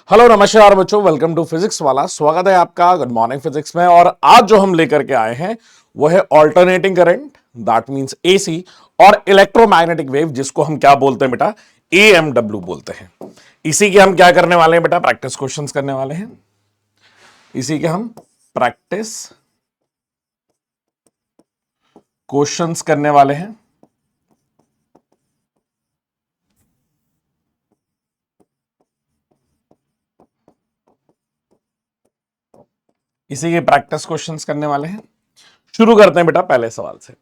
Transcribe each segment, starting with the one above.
Hello नमस्कार बच्चों, welcome to physics वाला। स्वागत है आपका गुड मॉर्निंग फिजिक्स में। और आज जो हम लेकर के आए हैं वो है alternating current, that means AC, और इलेक्ट्रोमैग्नेटिक वेव, जिसको हम क्या बोलते हैं बेटा, एएमडब्ल्यू बोलते हैं। इसी के हम क्या करने वाले हैं बेटा, प्रैक्टिस क्वेश्चंस करने वाले हैं। इसी के हम प्रैक्टिस क्वेश्चंस करने वाले हैं। इसी के प्रैक्टिस क्वेश्चंस करने वाले हैं। शुरू करते हैं बेटा पहले सवाल से।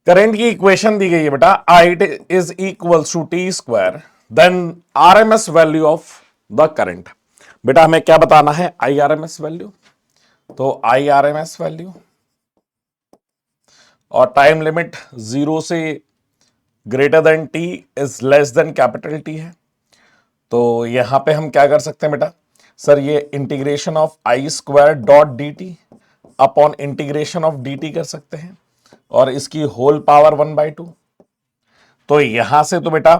करंट की इक्वेशन दी गई है बेटा, I is equals to T square, then RMS value of the current. बेटा हमें क्या बताना है, आई आरएमएस वैल्यू। तो आई आरएमएस वैल्यू और टाइम लिमिट 0 से greater than T is less than capital T है। तो यहां पे हम क्या कर सकते हैं बेटा, सर ये integration of I square dot D T upon integration of D T कर सकते हैं, और इसकी होल पावर 1/2। तो यहां से तो बेटा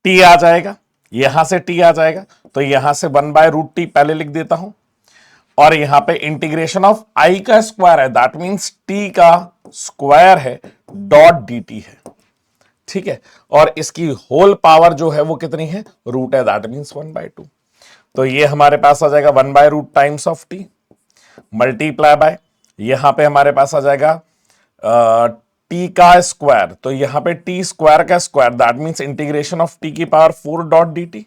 टी आ जाएगा, यहां से टी आ जाएगा, तो यहां से 1/√t पहले लिख देता हूं, और यहां पे इंटीग्रेशन ऑफ आई का स्क्वायर है, दैट मींस टी का स्क्वायर है डॉट डी टी है, ठीक है। और इसकी होल पावर जो है वो कितनी है, रूट है, दैट मींस 1/2। तो ये हमारे पास आ जाएगा 1/√ times of T multiply by, यहां पे हमारे पास आ जाएगा टी का स्क्वायर, तो यहां पे टी स्क्वायर का square, that means integration of T की पावर 4 डॉट डी टी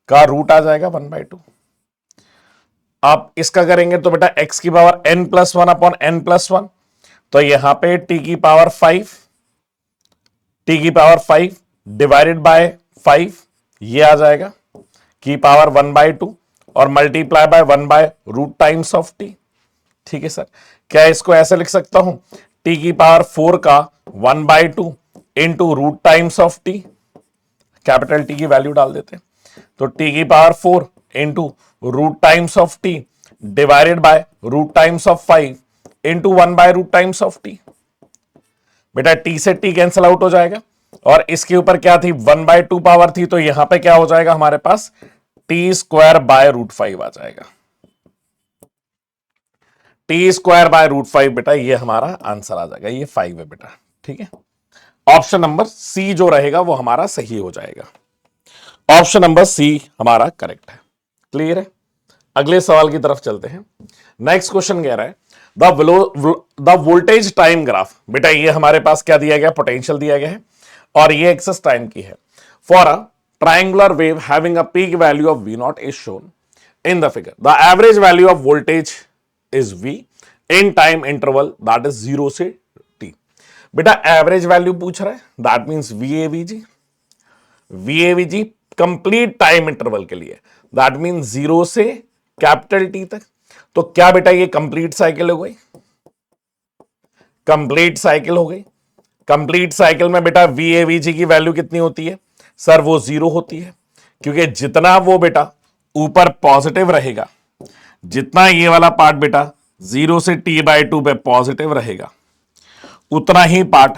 का रूट आ जाएगा 1/2। आप इसका करेंगे तो बेटा x की पावर n+1 अपॉन n+1, तो यहां पे टी की पावर 5 डिवाइडेड बाय 5, ये आ जाएगा की पावर 1/2 और multiply by 1/√ times of T, ठीक है सर। क्या इसको ऐसे लिख सकता हूं, टी की पावर 4 का 1/2 into root times of T, capital T की वैल्यू डाल देते हैं, तो टी की power 4 into root times of T divided by root times of 5 into 1/√ times of T. बेटा टी से टी कैंसिल आउट हो जाएगा, और इसके ऊपर क्या थी, 1/2 पावर थी, तो यहां पे क्या हो जाएगा हमारे पास, टी स्क्वायर बाय √5 आ जाएगा। टी स्क्वायर बाय √5 बेटा ये हमारा आंसर आ जाएगा, ये 5 है बेटा, ठीक है। ऑप्शन नंबर सी जो रहेगा वो हमारा सही हो जाएगा। ऑप्शन नंबर सी हमारा करेक्ट है। क्लियर है। अगले सवाल की तरफ चलते हैं। नेक्स्ट क्वेश्चन कह रहा है द वोल्टेज टाइम ग्राफ। बेटा ये हमारे पास क्या दिया गया, पोटेंशियल दिया गया है, और ये एक्सेस टाइम की है। For a triangular wave having a peak value of V0 is shown in the figure. The average value of voltage is V in time interval that is 0 से t. बेटा average value पूछ रहा है, that means VAVG complete time interval के लिए, that means 0 से capital T तक। तो क्या बेटा ये कंप्लीट साइकिल हो गई, कंप्लीट साइकिल हो गई। कंप्लीट साइकिल में बेटा VAVG की वैल्यू कितनी होती है, सर वो 0 होती है, क्योंकि जितना वो बेटा ऊपर पॉजिटिव रहेगा, जितना ये वाला पार्ट बेटा 0 से t/2 पे पॉजिटिव रहेगा, उतना ही पार्ट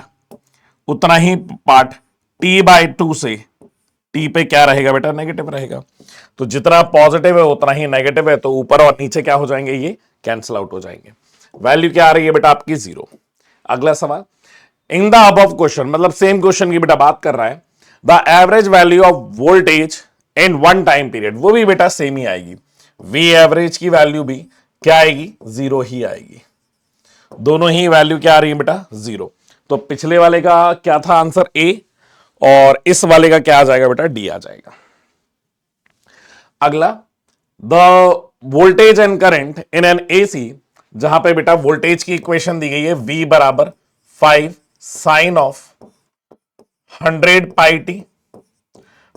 t/2 से t पे क्या रहेगा बेटा, नेगेटिव रहेगा। तो जितना पॉजिटिव है उतना ही नेगेटिव है, तो ऊपर और नीचे क्या हो जाएंगे, ये कैंसिल आउट हो जाएंगे। वैल्यू क्या आ रही है बेटा आपकी, 0। अगला सवाल, इन द अबव क्वेश्चन, मतलब सेम क्वेश्चन की बेटा बात कर रहा है, the average value of voltage in one time period, वो भी बेटा सेम ही आएगी। वी एवरेज की वैल्यू भी क्या आएगी, 0 ही आएगी। दोनों ही वैल्यू क्या आ रही है बेटा, 0। तो पिछले वाले का क्या था आंसर, ए, और इस वाले का क्या आ जाएगा बेटा, डी आ जाएगा। अगला, the voltage and current in an AC, जहां पे बेटा वोल्टेज की इक्वेशन दी गई है, V बराबर 5 sine of 100 pi T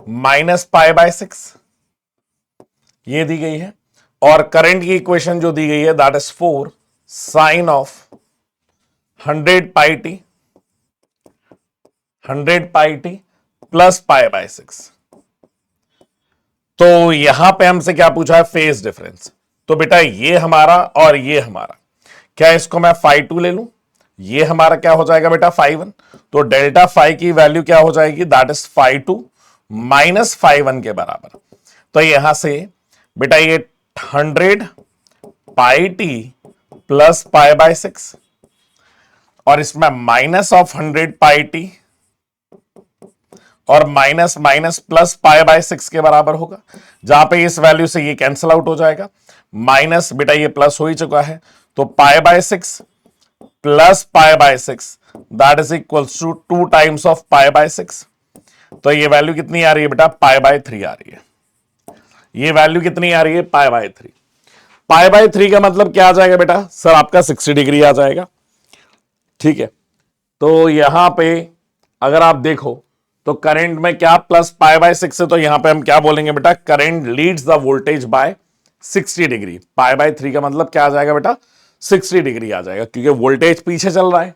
minus π/6 ये दी गई है, और करंट की इक्वेशन जो दी गई है that is 4 sine of 100 pi T plus π/6। तो यहां पे हमसे क्या पूछा है, फेज डिफरेंस। तो बेटा ये हमारा और ये हमारा, क्या इसको मैं φ2 ले लूं, ये हमारा क्या हो जाएगा बेटा, φ1। तो डेल्टा फाई की वैल्यू क्या हो जाएगी, दैट इज φ2 माइनस φ1 के बराबर। तो यहां से बेटा ये 100 pi T plus pi by 6 और इसमें माइनस ऑफ 100 पाई टी और minus minus plus pi by 6 के बराबर होगा, जहां पे इस वैल्यू से ये कैंसिल आउट हो जाएगा, माइनस बेटा ये प्लस हो ही चुका है, तो pi by 6 plus pi by 6 that is equals to 2 times of pi by 6। तो ये वैल्यू कितनी आ रही है बेटा, पाई बाय 3 आ रही है। ये वैल्यू कितनी आ रही है, पाई बाय 3। पाई बाय 3 का मतलब क्या आ जाएगा बेटा, सर आपका 60 डिग्री आ जाएगा। ठीक है, तो यहां पे अगर आप देखो तो करंट में क्या प्लस पाई बाय 6 है, तो यहां पे हम क्या बोलेंगे बेटा, current leads the voltage bye 60 degree. Pi by 3 का मतलब क्या आ जाएगा बेटा, 60 डिग्री आ जाएगा, क्योंकि वोल्टेज पीछे चल रहा है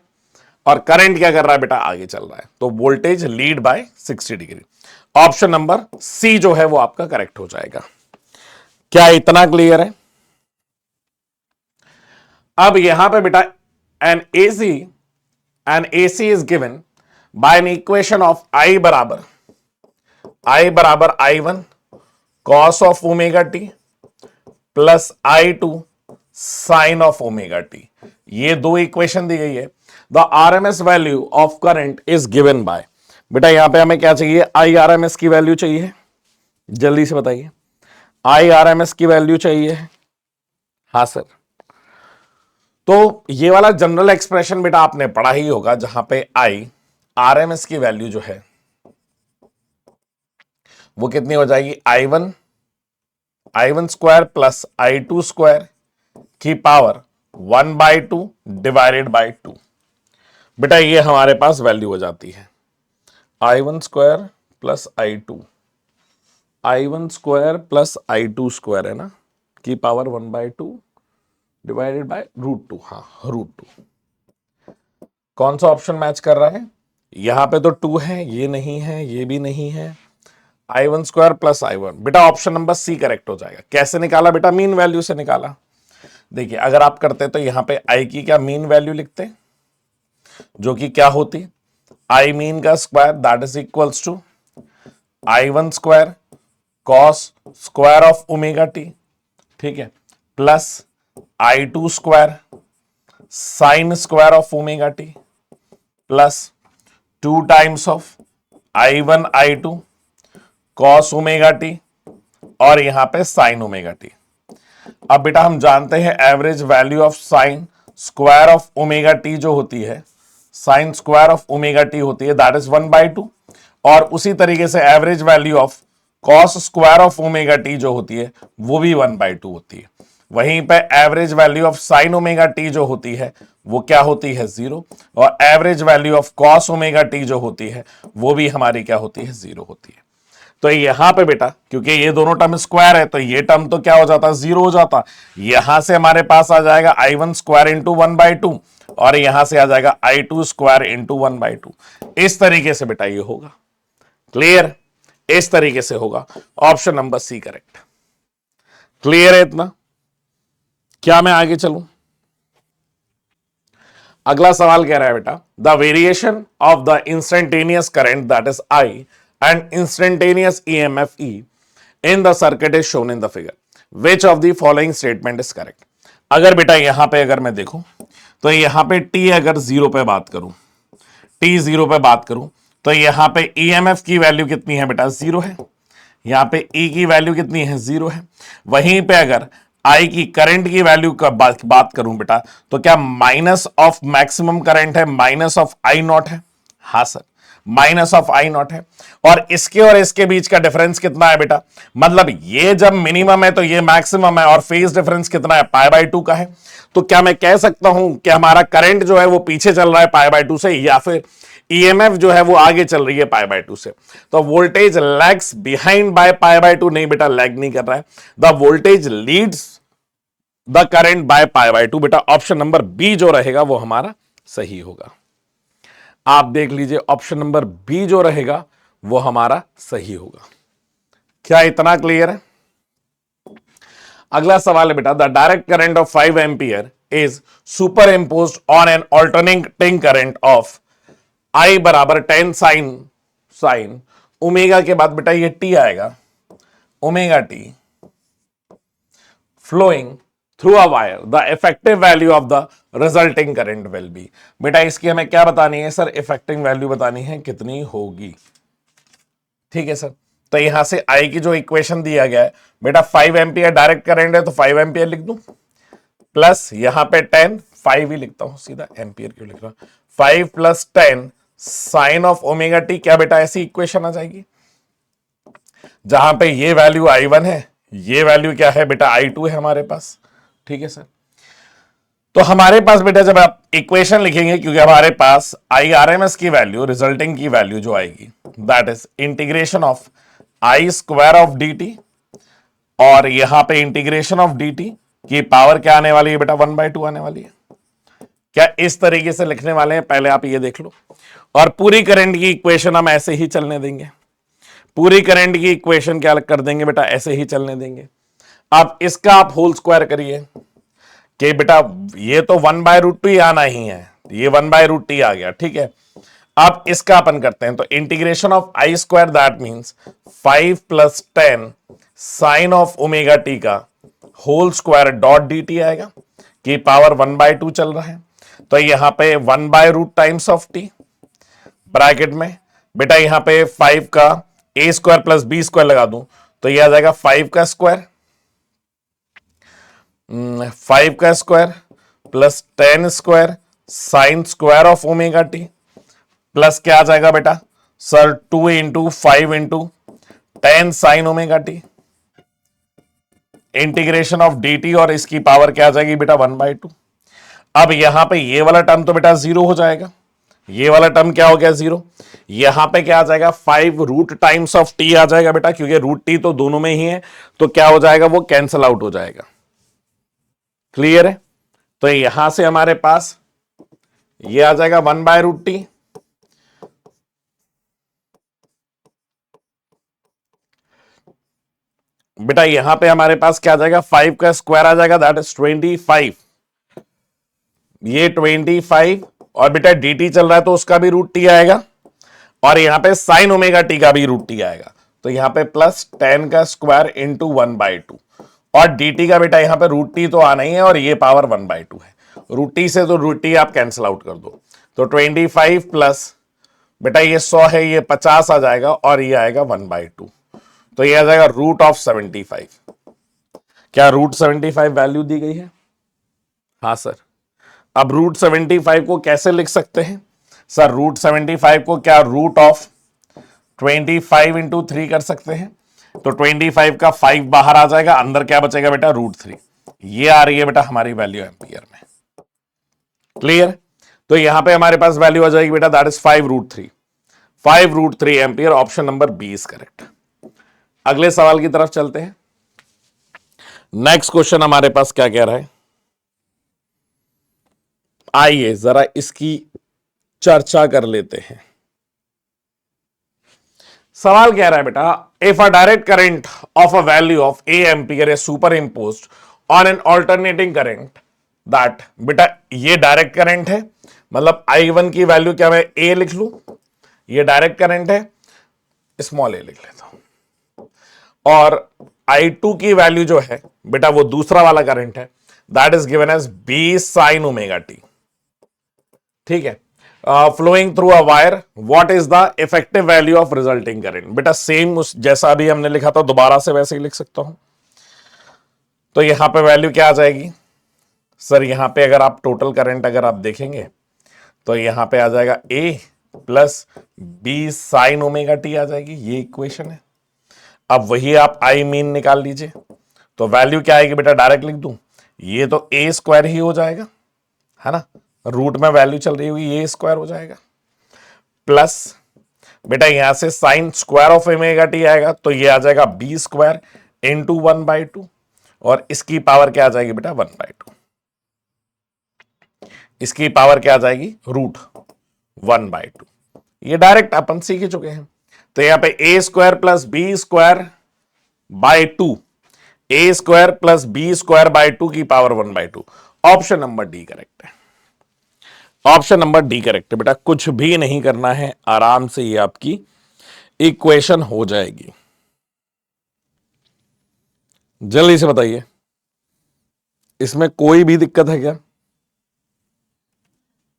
और करंट क्या कर रहा है बेटा, आगे चल रहा है, तो voltage lead by 60 degree. Option number C जो है वो आपका करेक्ट हो जाएगा। क्या इतना क्लियर है? अब यहां पे बेटा an AC is given by an equation of I बराबर I1 cos of omega T plus I2 sine of omega T. ये दो इक्वेशन दी गई है। The RMS value of current is given by, बेटा यहां पे हमें क्या चाहिए, आई आरएमएस की वैल्यू चाहिए, जल्दी से बताइए, आई आरएमएस की वैल्यू चाहिए। हाँ सर, तो ये वाला जनरल एक्सप्रेशन बेटा आपने पढ़ा ही होगा, जहां पे आई आरएमएस की वैल्यू जो है वो कितनी हो जाएगी, I one square plus I2 square की पावर 1/2 डिवाइडेड बाय 2। बेटा ये हमारे पास वैल्यू हो जाती है I1 square plus I1 square plus I2 square है ना, की पावर 1/2 डिवाइडेड बाय √2। हाँ √2। कौन सा ऑप्शन मैच कर रहा है, यहां पे तो 2 है, ये नहीं है, ये भी नहीं है, I1 स्क्वायर प्लस I1, बेटा ऑप्शन नंबर सी करेक्ट हो जाएगा। कैसे निकाला बेटा, मीन वैल्यू से निकाला। देखिए अगर आप करते तो यहां पे I की क्या मीन वैल्यू लिखते, जो कि क्या होती, I मीन का square that is equals to I1 square cos square of omega T, ठीक है, plus I2 square sine square of omega T plus 2 times of I1 I2 cos omega T और यहां पे साइन ओमेगा टी। अब बेटा हम जानते हैं average value of sine square of omega T जो होती है, sign square of omega T होती है दैट इज 1/2, और उसी तरीके से average value of cos square of omega T जो होती है वो भी 1/2 होती है। वहीं पे average value of sine omega T जो होती है वो क्या होती है, 0, और average value of cos omega T जो होती है वो भी हमारी क्या होती है, 0 होती है। तो यहां पे बेटा क्योंकि ये दोनों टर्म स्क्वायर है तो ये टर्म तो क्या हो जाता, 0 हो जाता। यहां से हमारे पास आ जाएगा I1 स्क्वायर इंटू 1/2 और यहां से आ जाएगा I2 स्क्वायर इंटू 1/2। इस तरीके से बेटा ये होगा, क्लियर, इस तरीके से होगा। Option number C correct. Clear है इतना? क्या मैं आगे चलूं? अगला सवाल कह रहा है बेटा, the variation of the instantaneous current that is I and instantaneous EMF E in the circuit is shown in the figure. Which of the following statement is correct? अगर बेटा यहां पे अगर मैं देखूं तो यहां पे T अगर 0 पे बात करूं, T 0 पे बात करूं तो यहां पे EMF की वैल्यू कितनी है बेटा, 0 है। यहां पे E की वैल्यू कितनी है, 0 है। वहीं पे अगर I की करंट की वैल्यू का बात करूं बेटा तो क्या माइनस ऑफ मैक्सिमम करंट है, माइनस ऑफ I नॉट है। हाँ sir, minus of I not है। और इसके बीच का डिफरेंस कितना है बेटा, मतलब ये जब मिनिमम है तो ये मैक्सिमम है, और फेज डिफरेंस कितना है, π/2 का है। तो क्या मैं कह सकता हूं कि हमारा करंट जो है वो पीछे चल रहा है π/2 से, या फिर EMF जो है वो आगे चल रही है π/2 से। तो वोल्टेज लैग्स बिहाइंड बाय π/2, नहीं बेटा लैग नहीं कर रहा है, the voltage leads the current by π/2। बेटा ऑप्शन नंबर बी जो रहेगा वो हमारा सही होगा। आप देख लीजिए ऑप्शन नंबर बी जो रहेगा वो हमारा सही होगा। क्या इतना क्लियर है? अगला सवाल है बेटा, the direct current of 5 ampere is super impose on an alternating current of I बराबर 10 साइन ओमेगा के बाद बेटा ये T आएगा, omega T flowing through a wire, the effective value of the resulting current will be. बेटा इसकी हमें क्या बतानी है सर? इफेक्टिव वैल्यू बतानी है कितनी होगी। ठीक है सर, तो यहां से आई की जो इक्वेशन दिया गया है बेटा 5 एम्पियर डायरेक्ट करंट है तो 5 एम्पियर लिख दूं, प्लस यहां पे 10, 5 ही लिखता हूं सीधा, एम्पियर क्यों लिख रहा हूं, 5 plus 10 sine of omega T. क्या बेटा ऐसी इक्वेशन आ जाएगी जहां पे ये वैल्यू I1 है, ये वैल्यू क्या है बेटा I2 है हमारे पास। ठीक है सर, तो हमारे पास बेटा जब आप इक्वेशन लिखेंगे, क्योंकि हमारे पास IRMS की वैल्यू, रिजल्टिंग की वैल्यू जो आएगी that is integration of I square of D T, और यहां पे इंटीग्रेशन ऑफ डी टी की पावर क्या आने वाली है बेटा 1/2 आने वाली है। क्या इस तरीके से लिखने वाले हैं, पहले आप ये देख लो। और पूरी करंट की इक्वेशन हम ऐसे ही चलने देंगे, पूरी करंट की इक्वेशन क्या कर देंगे बेटा, ऐसे ही चलने देंगे। अब इसका आप होल स्क्वायर करिए कि बेटा ये तो 1/√2 आना ही है, ये 1/√t आ गया। ठीक है, अब इसका अपन करते हैं, तो integration of I square that means 5 plus 10 sine of omega T का whole square dot D T आएगा, कि पावर 1/2 चल रहा है, तो यहां पे 1/√2 टाइम्स ऑफ टी ब्रैकेट में बेटा यहां पे 5 का ए स्क्वायर प्लस बी स्क्वायर लगा दूं तो यह आ जाएगा 5 का स्क्वायर, 5 का square plus 10 square sine square of omega T, plus क्या आ जाएगा बेटा sir 2 into 5 into 10 sign omega T, integration of D T, और इसकी पावर क्या आ जाएगी बेटा 1/2। अब यहां पे ये वाला टर्म तो बेटा जीरो हो जाएगा, ये वाला टर्म क्या हो गया जीरो, यहां पे क्या आ जाएगा 5 रूट टाइम्स ऑफ टी आ जाएगा बेटा, क्योंकि रूट टी तो दोनों में ही है, तो क्या हो जाएगा वो कैंसल आउट हो जाएगा। क्लियर है, तो यहां से हमारे पास ये आ जाएगा 1/√t, बेटा यहां पे हमारे पास क्या आ जाएगा 5 का स्क्वायर आ जाएगा दैट इज 25, ये 25, और बेटा dt चल रहा है तो उसका भी रूट टी आएगा, और यहां पे साइन ओमेगा टी का भी रूट टी आएगा, तो यहां पे प्लस 10 का स्क्वायर इंटू 1/2, और dt का बेटा यहां पे रूट टी तो आना ही है, और ये पावर 1/2 है, रूट टी से तो रूट टी आप कैंसिल आउट कर दो, तो 25 प्लस बेटा ये 100 है, ये 50 आ जाएगा, और ये आएगा 1/2, तो ये आ जाएगा रूट ऑफ 75। क्या रूट 75 वैल्यू दी गई है? हाँ सर। अब रूट 75 को कैसे लिख सकते हैं सर? रूट 75 को क्या रूट ऑफ 25 इंटू 3 कर सकते हैं, तो 25 का 5 बाहर आ जाएगा, अंदर क्या बचेगा बेटा √3, ये आ रही है बेटा हमारी वैल्यू एम्पियर में। क्लियर, तो यहां पे हमारे पास वैल्यू आ जाएगी बेटा that is 5√3, 5√3 ampere, option number B is correct. अगले सवाल की तरफ चलते हैं। नेक्स्ट क्वेश्चन हमारे पास क्या कह रहा है, आइए जरा इसकी चर्चा कर लेते हैं। सवाल कह रहा है बेटा, if a direct current of a value of A ampere is super imposed on an alternating current that, बेटा ये डायरेक्ट करंट है, मतलब I1 की वैल्यू क्या मैं ए लिख लू, ये डायरेक्ट करंट है, स्मॉल ए लिख लेता हूं, और I2 की वैल्यू जो है बेटा वो दूसरा वाला करंट है, that is given as B sine omega T. ठीक है, flowing through a wire, what is the effective value of resulting current, बेटा सेम उस जैसा अभी हमने लिखा था दोबारा से वैसे ही लिख सकता हूं, तो यहां पे वैल्यू क्या आ जाएगी सर, यहां पे अगर आप टोटल करंट अगर आप देखेंगे तो यहां पे आ जाएगा A plus B sine omega T आ जाएगी, ये इक्वेशन है। अब वही आप आई मीन निकाल लीजिए, तो वैल्यू क्या आएगी बेटा, डायरेक्ट लिख दूं, ये तो ए स्क्वायर ही हो जाएगा, है ना, रूट में वैल्यू चल रही होगी, ये स्क्वायर हो जाएगा, प्लस बेटा यहां से sign square of omega T आएगा, तो ये आ जाएगा बी स्क्वायर इंटू 1/2, और इसकी पावर क्या आ जाएगी बेटा 1/2, इसकी पावर क्या आ जाएगी √1/2, ये डायरेक्ट अपन सीख ही चुके हैं। तो यहां पे A square plus B square by 2, A square plus B square by 2 की power 1/2, option number D correct है, ऑप्शन नंबर डी करेक्ट है बेटा, कुछ भी नहीं करना है, आराम से ये आपकी इक्वेशन हो जाएगी। जल्दी से बताइए, इसमें कोई भी दिक्कत है क्या?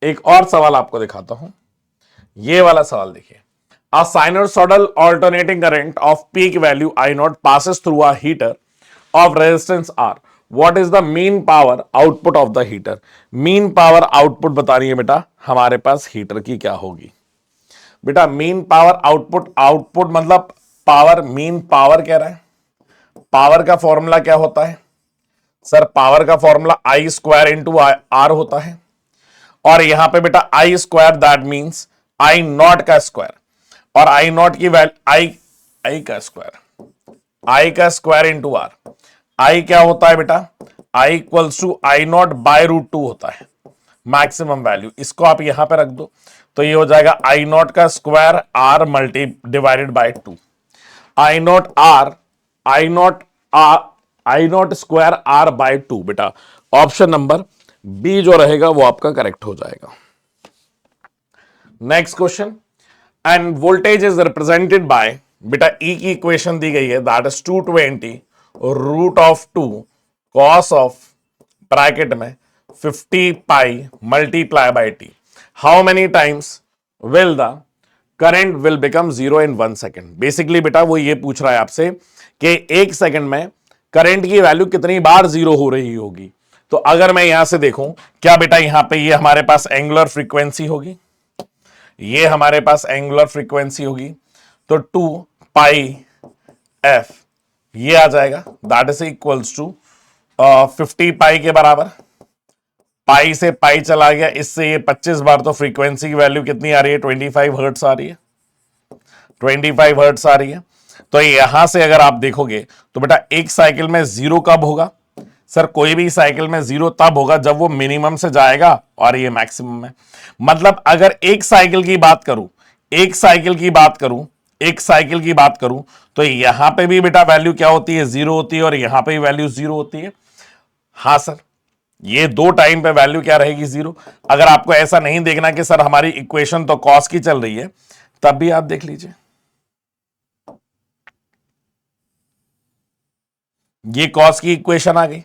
एक और सवाल आपको दिखाता हूं, ये वाला सवाल देखिए। A sinusoidal alternating current of peak value I naught passes through a heater of resistance R. What is the mean power output of the heater? Mean power output बतानी है बेटा हमारे पास हीटर की क्या होगी। बेटा मीन पावर आउटपुट, आउटपुट मतलब power, mean power कह रहा है। पावर का फॉर्मूला क्या होता है सर? पावर का formula I square into R होता है। और यहां पे बेटा I square that means I naught का स्क्वायर, और आई नॉट की वैल्यू आई का स्क्वायर इंटू आर। आई क्या होता है बेटा? I equals to I not by root 2 होता है मैक्सिमम वैल्यू। इसको आप यहां पे रख दो तो ये हो जाएगा आई नॉट का square R multi divided by 2। I naught R, I naught square R by 2। बेटा ऑप्शन नंबर बी जो रहेगा वो आपका करेक्ट हो जाएगा। Next question, and voltage is represented by, बेटा ई की इक्वेशन दी गई है that is 220 root of 2 cos of bracket में 50 pi multiply by T. How many times will the current will become 0 in 1 second. Basically बेटा वो ये पूछ रहा है आपसे कि 1 सेकंड में करंट की वैल्यू कितनी बार 0 हो रही होगी। तो अगर मैं यहां से देखूं, क्या बेटा यहां पे ये हमारे पास एंगुलर फ्रीक्वेंसी होगी, ये हमारे पास एंगुलर फ्रीक्वेंसी होगी, तो 2 पाई एफ ये आ जाएगा दैट इज इक्वल्स टू 50 पाई के बराबर। पाई से पाई चला गया, इससे ये 25 बार, तो फ्रीक्वेंसी की वैल्यू कितनी आ रही है? 25 हर्ट्स आ रही है, 25 हर्ट्स आ रही है। तो यहां से अगर आप देखोगे तो बेटा एक साइकिल में 0 कब होगा सर? कोई भी साइकिल में 0 तब होगा जब वो मिनिमम से जाएगा और ये मैक्सिमम है। मतलब अगर एक साइकिल की बात करूं, एक साइकिल की बात करूं, एक साइकिल की बात करूं, तो यहां पे भी बेटा वैल्यू क्या होती है? 0 होती है, और यहां पे भी वैल्यू 0 होती है। हां सर, ये दो टाइम पे वैल्यू क्या रहेगी? 0। अगर आपको ऐसा नहीं देखना कि सर हमारी इक्वेशन तो कॉस की चल रही है, तब भी आप देख लीजिए, ये कॉस की इक्वेशन आ गई।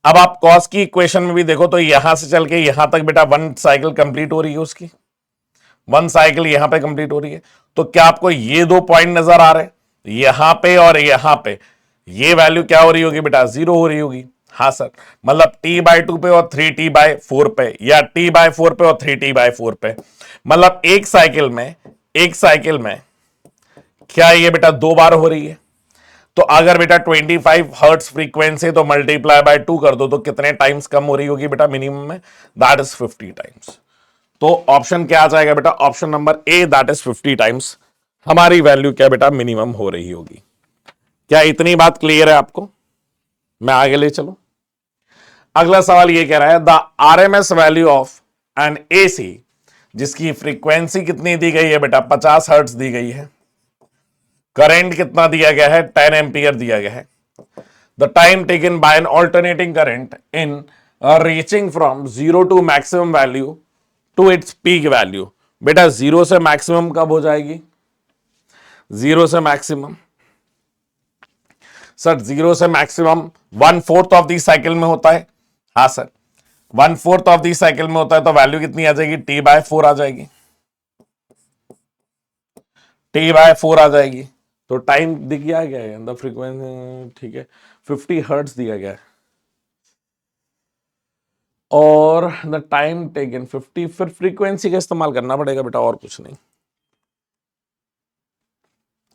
अब आप कॉस की इक्वेशन में भी देखो तो यहां से चल के यहां तक बेटा 1 साइकिल कंप्लीट हो रही है, उसकी 1 साइकिल यहां पे कंप्लीट हो रही है। तो क्या आपको ये दो पॉइंट नजर आ रहे हैं, यहां पे और यहां पे? ये वैल्यू क्या हो रही होगी बेटा? 0 हो रही होगी। हाँ सर, मतलब t/2 पे और 3t/4 पे, या t/4 पे और 3t/4 पे। मतलब एक साइकिल में, एक साइकिल में क्या ये बेटा 2 बार हो रही है। तो अगर बेटा 25 हर्ट्स फ्रीक्वेंसी तो मल्टीप्लाई बाय 2 कर दो तो कितने टाइम्स कम हो रही होगी बेटा मिनिमम में? That is 50 times. तो ऑप्शन क्या आ जाएगा बेटा? Option number A that is 50 times हमारी वैल्यू क्या बेटा मिनिमम हो रही होगी। क्या इतनी बात क्लियर है आपको? मैं आगे ले चलूं। अगला सवाल ये कह रहा है the RMS value of N AC, जिसकी फ्रीक्वेंसी कितनी दी गई है बेटा? 50 हर्ट्स दी गई है। करंट कितना दिया गया है? 10 एम्पियर दिया गया है। The time taken by an alternating current in reaching from 0 to maximum value to its peak value. बेटा 0 से मैक्सिमम कब हो जाएगी? 0 से मैक्सिमम सर, 0 से मैक्सिमम 1/4 ऑफ दी साइकिल में होता है। हाँ सर, 1/4 ऑफ दी साइकिल में होता है, तो वैल्यू कितनी आ जाएगी? t/4 आ जाएगी, t/4 आ जाएगी। तो टाइम दिया गया है द फ्रीक्वेंसी, ठीक है, 50 हर्ट्ज दिया गया है, और द टाइम टेकन 50। फिर फ्रीक्वेंसी का इस्तेमाल करना पड़ेगा बेटा, और कुछ नहीं,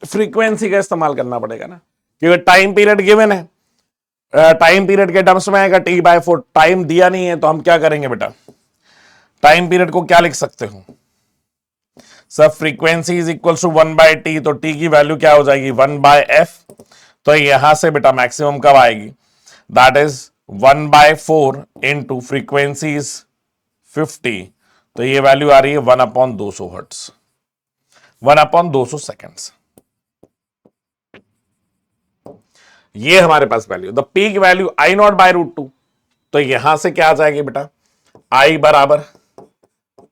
फ्रीक्वेंसी का इस्तेमाल करना पड़ेगा ना, क्योंकि टाइम पीरियड गिवन है। टाइम पीरियड के टर्म्स में आएगा t/4। टाइम दिया नहीं है तो हम क्या करेंगे बेटा? टाइम पीरियड को क्या लिख सकते हो sir? Frequency is equal to 1/t, तो t की वैल्यू क्या हो जाएगी? 1/f। तो यहां से बेटा मैक्सिमम कब आएगी? That is 1/4 into frequency is 50, तो ये वैल्यू आ रही है 1/200 हर्ट्स, 1/200 सेकेंड्स। ये हमारे पास value, the peak value I not by root 2। तो यहां से क्या आ जाएगी बेटा? आई बराबर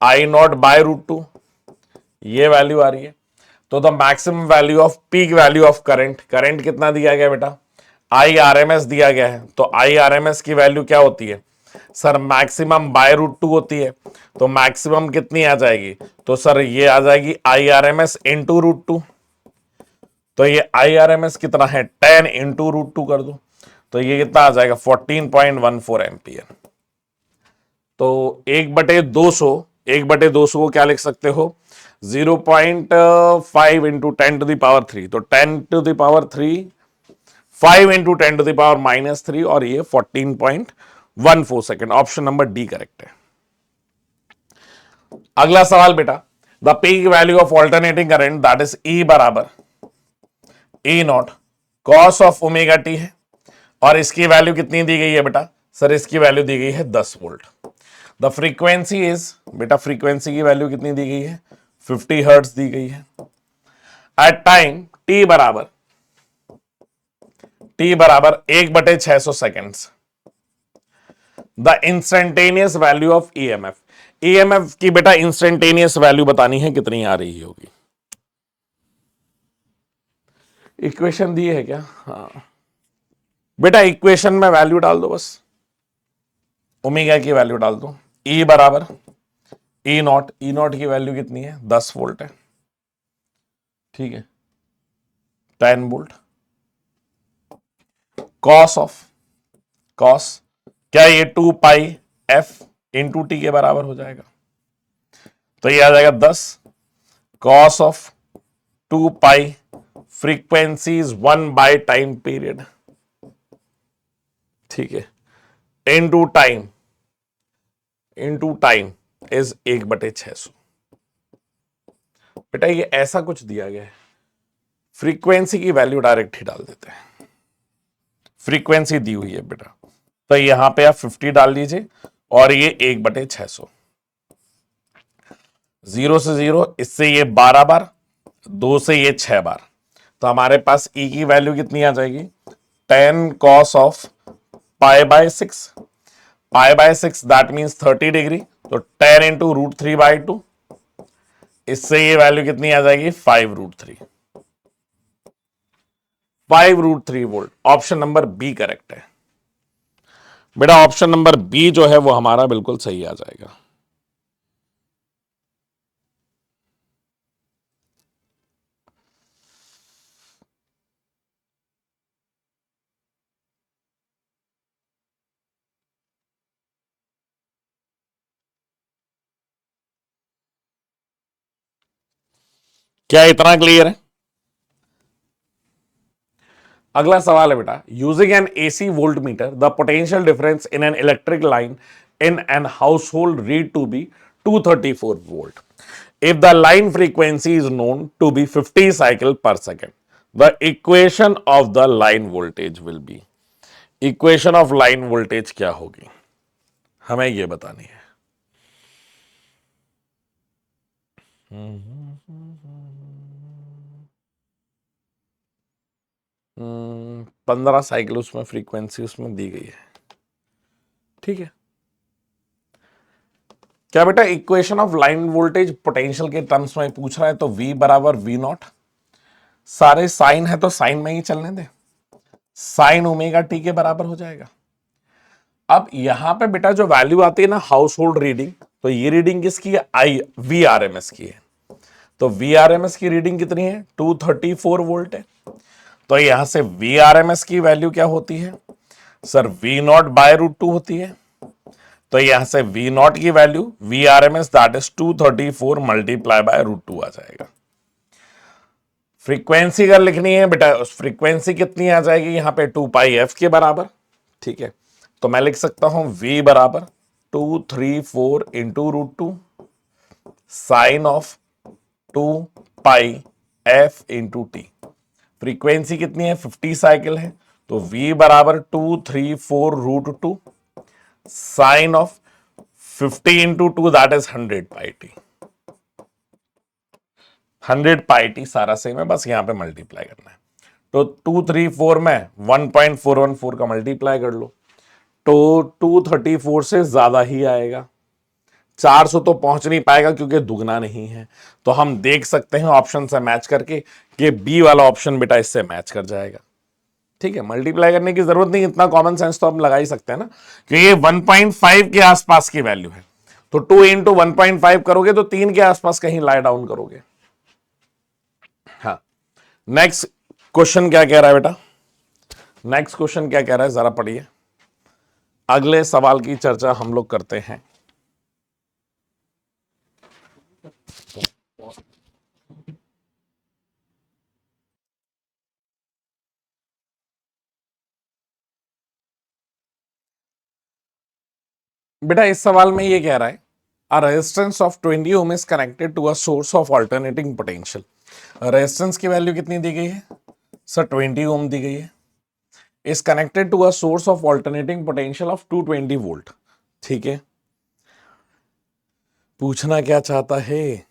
आई नॉट बाय रूट 2, ये वैल्यू आ रही है। तो the maximum value off peak value of current, current कितना दिया गया बेटा? IRMS दिया गया है, तो IRMS की वैल्यू क्या होती है सर, मैक्सिमम बाय रूट 2 होती है। तो मैक्सिमम कितनी आ जाएगी, तो सर ये आ जाएगी IRMS इंटू रूट 2। तो ये IRMS कितना है 10 इंटू रूट 2 कर दो, तो ये कितना आ जाएगा 14.14 एम्पियर। तो 1/200, 1/200 को क्या लिख सकते हो 0.5 इंटू 10⁻³ तो 10⁻³ 5 इंटू 10⁻³ और ये 14.14 second. Option number D correct है। अगला सवाल बेटा, the peak value of alternating current that is E बराबर E not cos of omega T है, और इसकी वैल्यू कितनी दी गई है बेटा, सर इसकी वैल्यू दी गई है 10 वोल्ट। द फ्रीक्वेंसी इज, बेटा फ्रीक्वेंसी की वैल्यू कितनी दी गई है 50 हर्ट्ज दी गई है। एट टाइम t बराबर 1/600 seconds, the instantaneous value of EMF की बेटा इंस्टेंटेनियस वैल्यू बतानी है कितनी आ रही होगी। इक्वेशन दी है क्या, हाँ बेटा इक्वेशन में वैल्यू डाल दो, बस ओमेगा की वैल्यू डाल दो। E बराबर E नॉट की वैल्यू कितनी है 10 वोल्ट है, ठीक है 10 वोल्ट। कॉस क्या ये 2 पाई f इंटू टी के बराबर हो जाएगा, तो ये आ जाएगा 10 cos of 2 pi frequency is 1 by time period, ठीक है इनटू टाइम इज 1/600। बेटा ये ऐसा कुछ दिया गया है, फ्रीक्वेंसी की वैल्यू डायरेक्ट ही डाल देते हैं। फ्रीक्वेंसी दी हुई है बेटा, तो यहां पे आप 50 डाल लीजिए और ये 1/600, 0 से 0, इससे ये 12 बार, 2 से ये 6 बार, तो हमारे पास E की वैल्यू कितनी आ जाएगी 10 cos of π/6, π/6 that means 30 degree, तो 10 इंटू √3/2, इससे ये वैल्यू कितनी आ जाएगी 5√3 volt. Option number B correct है बेटा, ऑप्शन नंबर बी जो है वो हमारा बिल्कुल सही आ जाएगा। क्या इतना क्लियर है? अगला सवाल है बेटा, using an AC volt meter the potential difference in an electric line in an household read to be 234 volt. If the line frequency is known to be 50 cycle per second, the equation of the line voltage will be. Equation of line voltage क्या होगी, हमें यह बतानी है। 15 cycle उसमें frequency उसमें दी गई है, ठीक है। क्या बेटा equation of line voltage potential के टर्म्स में पूछ रहा है, तो V बराबर V नॉट, सारे साइन है तो साइन में ही चलने दे, साइन ओमेगा टी के बराबर हो जाएगा। अब यहां पे बेटा जो वैल्यू आती है ना हाउस होल्ड रीडिंग, तो ये रीडिंग किसकी है VRMS की है, तो VRMS की रीडिंग कितनी है 234 वोल्ट है। तो यहां से VRMS की वैल्यू क्या होती है सर V नॉट बाय √2 होती है, तो यहां से V नॉट की value VRMS that is 234 multiply by √2 आ जाएगा। फ्रीक्वेंसी अगर लिखनी है बेटा, फ्रीक्वेंसी कितनी आ जाएगी यहां पे 2 पाई f के बराबर, ठीक है। तो मैं लिख सकता हूं V बराबर 234 into √2 sine of 2 pi f into T. Frequency कितनी है 50 साइकिल है, तो V बराबर 234 √2 sine of 50 into 2 that is 100 pi T. 100 pi T सारा सेम है, बस यहां पे मल्टीप्लाई करना है। तो 234 में 1.414 का मल्टीप्लाई कर लो, तो 234 से ज्यादा ही आएगा, 400 तो पहुंच नहीं पाएगा क्योंकि दुगना नहीं है। तो हम देख सकते हैं ऑप्शन से मैच करके कि बी वाला ऑप्शन बेटा इससे मैच कर जाएगा। ठीक है, मल्टीप्लाई करने की जरूरत नहीं, इतना कॉमन सेंस तो हम लगा ही सकते हैं ना कि ये 1.5 के आसपास की वैल्यू है, तो 2 इंटू 1.5 करोगे तो 3 के आसपास कहीं लाई डाउन करोगे। हाँ, नेक्स्ट क्वेश्चन क्या कह रहा है बेटा, नेक्स्ट क्वेश्चन क्या कह रहा है जरा पढ़िए, अगले सवाल की चर्चा हम लोग करते हैं। बेटा इस सवाल में ये कह रहा है a resistance of 20 ohm is connected to a source of alternating potential। Resistance की वैल्यू कितनी दी गई है सर, 20 ओम दी गई है, is connected to a source of alternating potential of 220 volt. ठीक है, पूछना क्या चाहता है,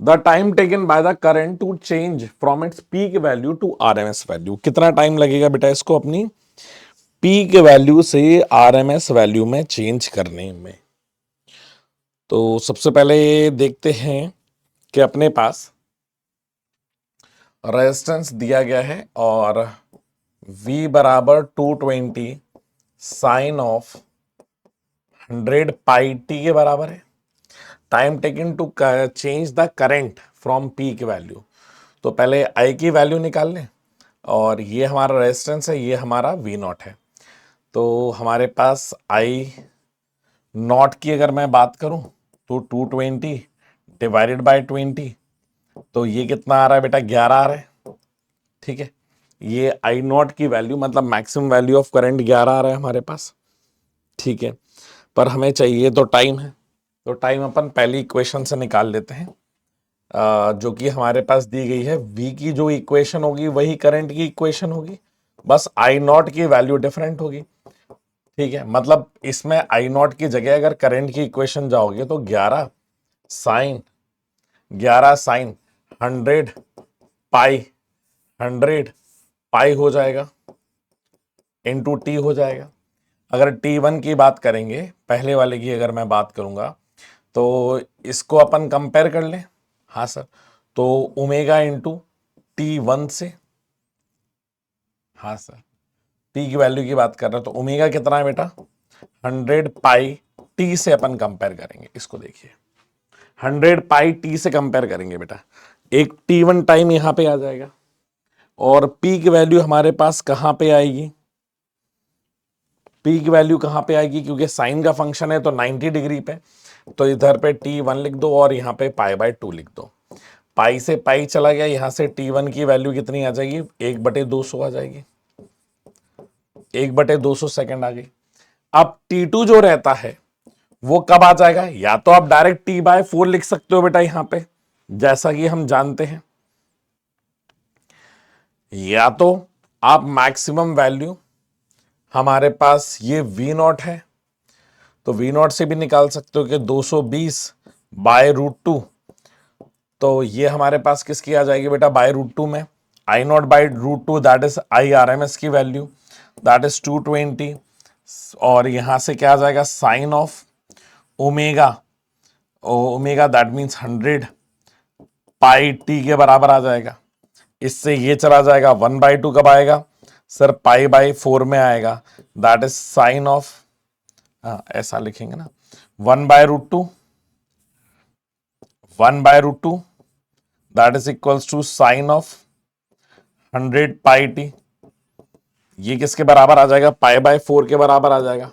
the time taken by the current to change from its peak value to RMS value, कितना टाइम लगेगा बेटा इसको अपनी पीक वैल्यू से आरएमएस वैल्यू में चेंज करने में। तो सबसे पहले देखते हैं कि अपने पास रेजिस्टेंस दिया गया है और V बराबर 220 साइन ऑफ 100 पाई टी के बराबर है, time taken to change the current from peak value. तो पहले I की वैल्यू निकाल लें, और ये हमारा रेजिस्टेंस है, ये हमारा V नॉट है। तो हमारे पास I नॉट की अगर मैं बात करूं तो 220 डिवाइडेड बाय 20, तो ये कितना आ रहा है बेटा, 11 आ रहा है। ठीक है, ये I नॉट की वैल्यू मतलब मैक्सिमम वैल्यू ऑफ करंट 11 आ रहा है हमारे पास। ठीक है, पर हमें चाहिए तो टाइम है, तो टाइम अपन पहली इक्वेशन से निकाल लेते हैं, जो कि हमारे पास दी गई है। V की जो इक्वेशन होगी वही करंट की इक्वेशन होगी, बस I नॉट की वैल्यू डिफरेंट होगी। ठीक है, मतलब इसमें I नॉट की जगह अगर करंट की इक्वेशन जाओगे तो 11 साइन 100 पाई 100 पाई हो जाएगा, इंटू टी हो जाएगा। अगर T1 की बात करेंगे, पहले वाले की अगर मैं बात करूंगा, तो इसको अपन कंपेयर कर लें। हाँ सर, तो ओमेगा इंटू T1 से, हाँ सर, टी की वैल्यू की बात कर रहे हैं तो ओमेगा कितना है बेटा, 100 पाई टी से अपन कंपेयर करेंगे। इसको देखिए, 100 पाई टी से कंपेयर करेंगे बेटा, एक T1 टाइम यहां पे आ जाएगा, और पी की वैल्यू हमारे पास कहां पे आएगी, पी की वैल्यू कहां पे आएगी, क्योंकि साइन का फंक्शन है तो 90 डिग्री पे, तो इधर पे T1 लिख दो और यहां पे पाई बाय 2 लिख दो। पाई से पाई चला गया, यहां से T1 की वैल्यू कितनी आ जाएगी, 1/200 आ जाएगी, 1/200 सेकंड आ गई। अब T2 जो रहता है वो कब आ जाएगा, या तो आप डायरेक्ट T/4 लिख सकते हो बेटा यहां पे, जैसा कि हम जानते हैं, या तो आप मैक्सिमम वैल्यू, हमारे पास ये V नॉट है तो V नॉट से भी निकाल सकते हो कि 220/√2, तो ये हमारे पास किसकी आ जाएगी बेटा, बाय√2 में I नॉट बाय√2 दैट इज IRMS की वैल्यू, दैट इज 220, और यहां से क्या आ जाएगा, sine of omega, omega that means 100 pi t के बराबर आ जाएगा। इससे ये चला जाएगा, 1/2 कब आएगा सर, पाई/4 में आएगा, दैट इज साइन ऑफ, ऐसा लिखेंगे ना, 1/√2 that is equals to sine of 100 pi T. ये किसके बराबर आ जाएगा, पाई/4 के बराबर आ जाएगा।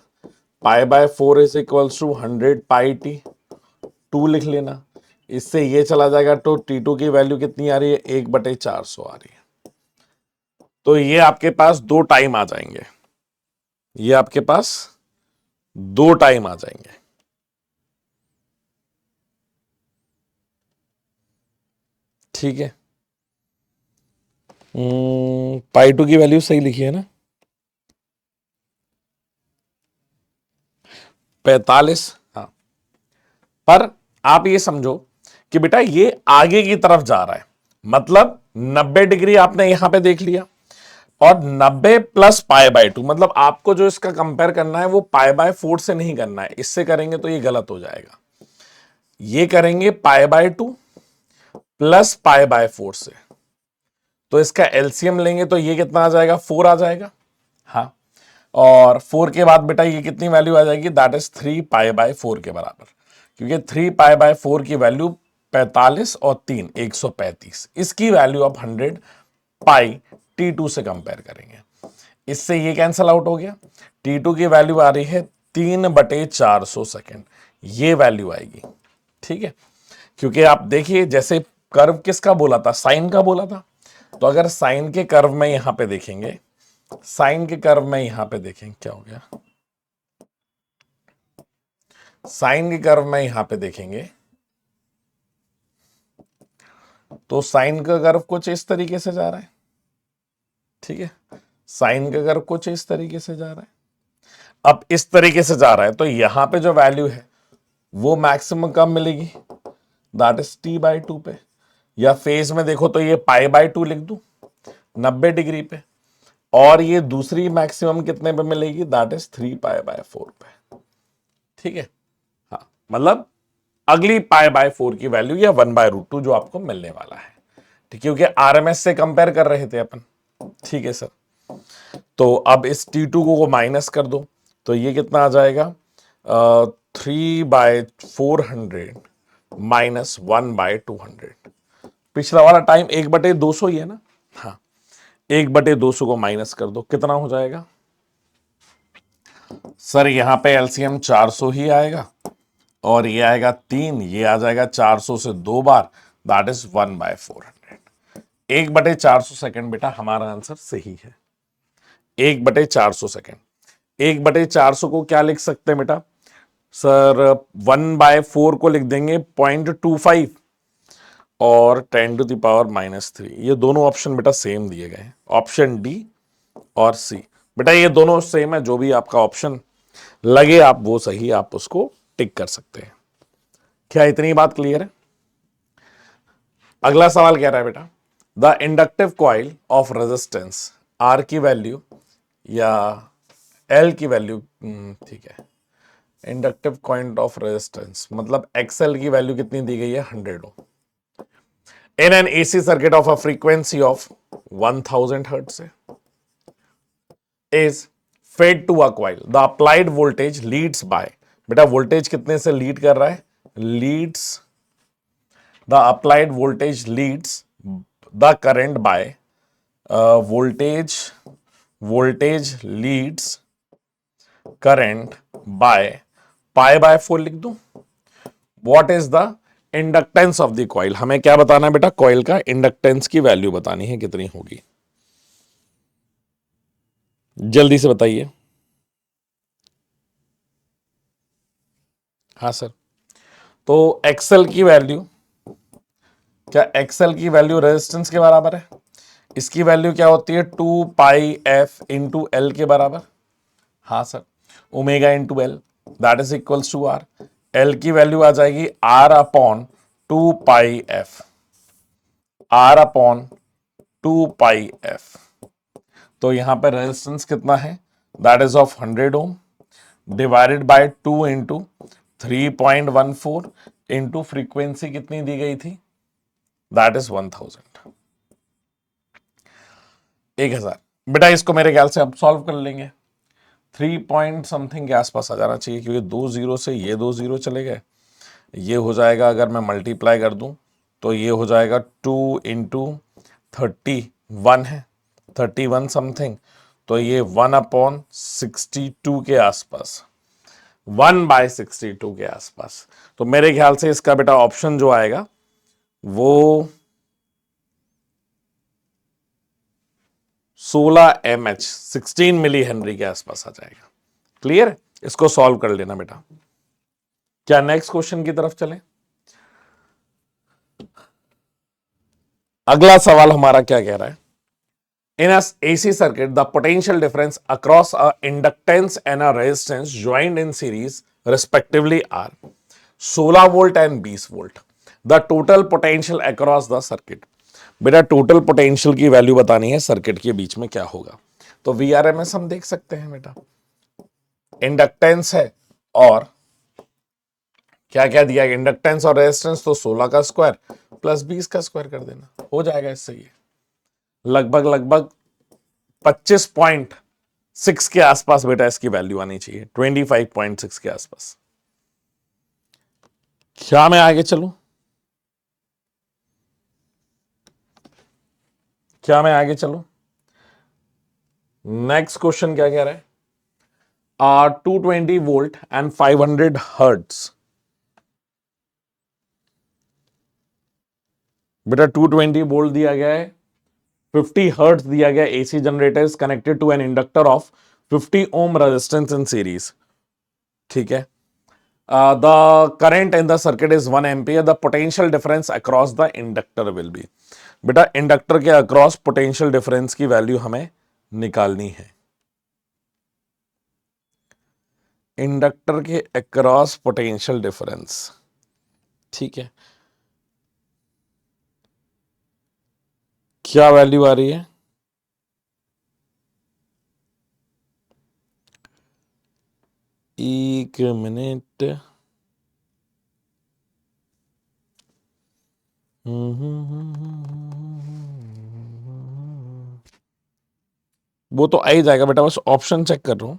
पाई/4 is equals to 100 pi t, 2 लिख लेना। इससे ये चला जाएगा तो T2 की वैल्यू कितनी आ रही है, 1/400 आ रही है। तो ये आपके पास दो टाइम आ जाएंगे, ये आपके पास दो टाइम आ जाएंगे। ठीक है, पाई2 की वैल्यू सही लिखी है ना, 45। हाँ, पर आप ये समझो कि बेटा ये आगे की तरफ जा रहा है, मतलब 90 डिग्री आपने यहां पे देख लिया, और 90 प्लस पाई/2, मतलब आपको जो इसका कंपेयर करना है वो पाई/4 से नहीं करना है, इससे करेंगे तो ये गलत हो जाएगा। ये करेंगे पाई/2 प्लस पाई बाय 4 से। तो इसका एलसीएम लेंगे तो ये कितना आ जाएगा, 4 आ जाएगा। हाँ, और 4 के बाद बेटा ये कितनी वैल्यू आ जाएगी, दैट इज 3 पाई बाय 4 के बराबर, क्योंकि 3 पाई बाय 4 की वैल्यू 45 और 3 135। इसकी वैल्यू आप 100 पाई T2 से कंपेयर करेंगे। इससे ये कैंसल आउट हो गया। T2 की वैल्यू आ रही है 3/400 सेकेंड, ये वैल्यू आएगी। ठीक है, क्योंकि आप देखिए जैसे कर्व किसका बोला था, साइन का बोला था। तो अगर साइन के कर्व में यहां पे देखेंगे, साइन के कर्व में यहां पे देखेंगे क्या हो गया, साइन के कर्व में यहां पे देखेंगे तो साइन का कर्व कुछ इस तरीके से जा रहा है। ठीक है, साइन का कर्व कुछ इस तरीके से जा रहा है। अब इस तरीके से जा रहा है तो यहां पे जो वैल्यू है वो मैक्सिमम कब मिलेगी, दैट इज T/2 पे, या फेज में देखो तो ये पाई/2 लिख दूं 90 डिग्री पे, और ये दूसरी मैक्सिमम कितने पे मिलेगी, दैट इज 3 पाई/4 पे। ठीक है, हाँ, मतलब अगली पाई/4 की वैल्यू या 1/√2 जो आपको मिलने वाला है। ठीक है, क्योंकि आरएमएस से कंपेयर कर रहे थे अपन। ठीक है सर, तो अब इस T2 को माइनस कर दो तो ये कितना आ जाएगा, 3/400 माइनस 1/200। पिछला वाला टाइम 1/200 ही है ना। हाँ, 1/200 को माइनस कर दो, कितना हो जाएगा सर, यहां पे एलसीएम 400 ही आएगा, और ये आएगा 3, ये आ जाएगा 400 से 2 बार, दैट इज 1/400। 1/400 सेकेंड बेटा हमारा आंसर सही है। 1/400 सेकेंड। 1/400 को क्या लिख सकते हैं बेटा सर, 1/4 को लिख देंगे 0.25 और 10⁻³ ये दोनों ऑप्शन बेटा सेम दिए गए हैं, ऑप्शन डी और सी। बेटा ये दोनों सेम है, जो भी आपका ऑप्शन लगे आप वो सही, आप उसको टिक कर सकते हैं। क्या इतनी बात क्लियर है? अगला सवाल कह रहा है बेटा, the inductive coil of resistance R की वैल्यू या एल की वैल्यू, ठीक है, इंडक्टिव कॉइल ऑफ रेजिस्टेंस मतलब एक्सएल की वैल्यू कितनी दी गई है, 100 ohm, in an AC circuit of a frequency of 1000 hertz से is fed to a coil. The applied voltage leads by, बेटा वोल्टेज कितने से लीड कर रहा है, leads, the applied voltage leads the current by, voltage leads current by पाई/4 लिख दूं। What is the inductance of the coil, हमें क्या बताना है बेटा, कॉइल का इंडक्टेंस की वैल्यू बतानी है, कितनी होगी, जल्दी से बताइए। हाँ सर, तो एक्सएल की वैल्यू, क्या एक्सएल की वैल्यू रेजिस्टेंस के बराबर है, इसकी वैल्यू क्या होती है 2πf इंटू एल के बराबर। हाँ sir, omega into L that is equals to R. L की वैल्यू आ जाएगी R/2πf, R/2πf। तो यहां पर रेजिस्टेंस कितना है, that is of 100 ohm divided by 2 into 3.14 into frequency कितनी दी गई थी, दैट इज 1000, 1000। बेटा इसको मेरे ख्याल से अब सॉल्व कर लेंगे, 3 पॉइंट समथिंग के आसपास आ जाना चाहिए, क्योंकि 2 0 से ये 2 0 चले गए। ये हो जाएगा, अगर मैं मल्टीप्लाई कर दूं तो ये हो जाएगा 2 इंटू 31 है, 31 समथिंग, तो ये 1/62 के आसपास, 1/62 के आसपास। तो मेरे ख्याल से इसका बेटा ऑप्शन जो आएगा वो 16 mH 16 मिली हेनरी के आसपास आ जाएगा। क्लियर, इसको सॉल्व कर लेना बेटा। क्या नेक्स्ट क्वेश्चन की तरफ चलें? अगला सवाल हमारा क्या कह रहा है, इन अ AC circuit the potential difference across a inductance and a resistance joined in series respectively are 16 volt and 20 volt. The total potential across the circuit, बेटा टोटल पोटेंशियल की वैल्यू बतानी है, सर्किट के बीच में क्या होगा। तो VRMS हम देख सकते हैं बेटा, इंडक्टेंस है और क्या क्या दिया, इंडक्टेंस और रेजिस्टेंस, तो 16 का स्क्वायर प्लस 20 का स्क्वायर कर देना, हो जाएगा इससे ये लगभग लगभग 25.6 के आसपास बेटा इसकी वैल्यू आनी चाहिए, 25.6 के आसपास। क्या मैं आगे चलूं? क्या मैं आगे चलूं? नेक्स्ट क्वेश्चन क्या कह रहा है? 220 वोल्ट एंड 500 हर्ट्ज। बेटा 220 वोल्ट दिया गया है, 50 हर्ट्ज दिया गया, AC generator is connected to an inductor of 50 ohm resistance in series. ठीक है। The current in the circuit is 1 ampere, the potential difference across the inductor will be. बेटा inductor के अक्रॉस पोटेंशियल डिफरेंस की value हमें निकालनी है। Inductor के across potential difference, ठीक है, क्या वैल्यू आ रही है? एक मिनट। वो तो आ ही जाएगा बेटा, बस ऑप्शन चेक कर रहा हूं।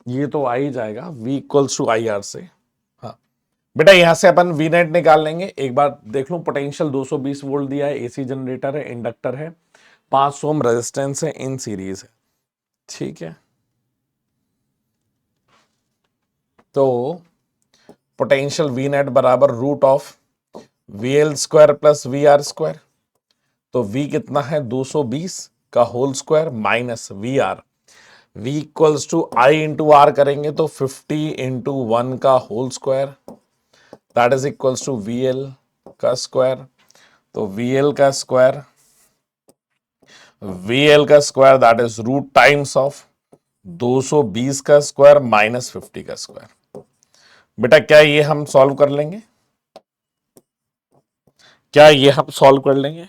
ये तो आ ही जाएगा, V equals to I R से। हाँ बेटा यहां से अपन V नेट निकाल लेंगे। एक बार देख लूं, पोटेंशियल 220 वोल्ट दिया है, एसी जनरेटर है, इंडक्टर है, 5 ओम रेजिस्टेंस है, इन सीरीज है। ठीक है, तो पोटेंशियल V नेट बराबर root of VL square plus VR square. तो V कितना है? 220 का whole square minus VR। V equals to I into R करेंगे तो 50 इंटू 1 का whole square, that is equals to VL का स्क्वायर। तो VL का स्क्वायर, VL का square that is root times of 220 का स्क्वायर माइनस 50 का स्क्वायर। बेटा क्या ये हम सॉल्व कर लेंगे? क्या ये हम सॉल्व कर लेंगे?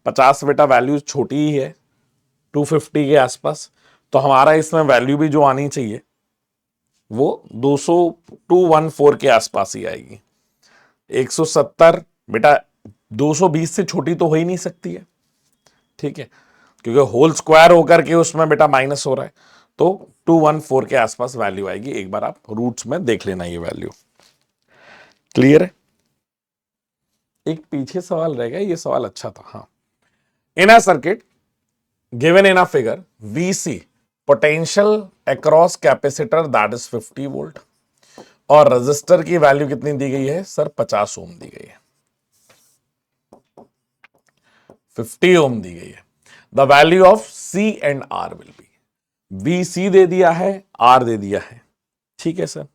50 बेटा वैल्यू छोटी ही है, 250 के आसपास, तो हमारा इसमें वैल्यू भी जो आनी चाहिए वो 214 के आसपास ही आएगी। 170 बेटा 220 से छोटी तो हो ही नहीं सकती है, ठीक है, क्योंकि होल स्क्वायर होकर के उसमें बेटा माइनस हो रहा है, तो 214 के आसपास वैल्यू आएगी। एक बार आप रूट्स में देख लेना ये वैल्यू। क्लियर है? एक पीछे सवाल रह गया, ये सवाल अच्छा था। हाँ, in a circuit given in a figure VC potential across capacitor that is 50 volt और रजिस्टर की वैल्यू कितनी दी गई है? सर 50 ओम दी गई है, 50 ओम दी गई है। The value of C and R will be. VC दे दिया है, R दे दिया है, ठीक है सर।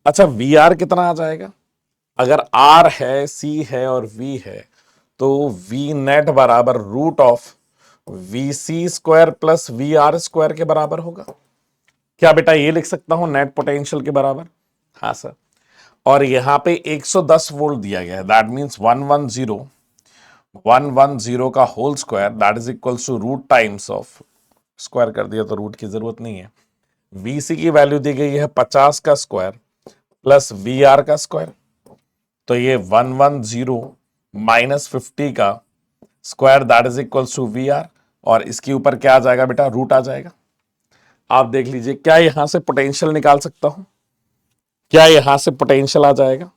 अच्छा VR कितना आ जाएगा? अगर R है, C है और V है तो V नेट बराबर root of VC square plus VR square के बराबर होगा। क्या बेटा ये लिख सकता हूं नेट पोटेंशियल के बराबर? हाँ सर। और यहां पे 110 वोल्ट दिया गया है, दैट मींस 110 का whole square that is equals to root times of, square कर दिया तो रूट की जरूरत नहीं है। VC की वैल्यू दी गई है 50 का स्क्वायर प्लस VR का स्क्वायर, तो ये 110 माइनस 50 का square that is equals to VR, और इसके ऊपर क्या आ जाएगा बेटा? रूट आ जाएगा। आप देख लीजिए, क्या यहां से पोटेंशियल निकाल सकता हूं? क्या यहां से पोटेंशियल आ जाएगा?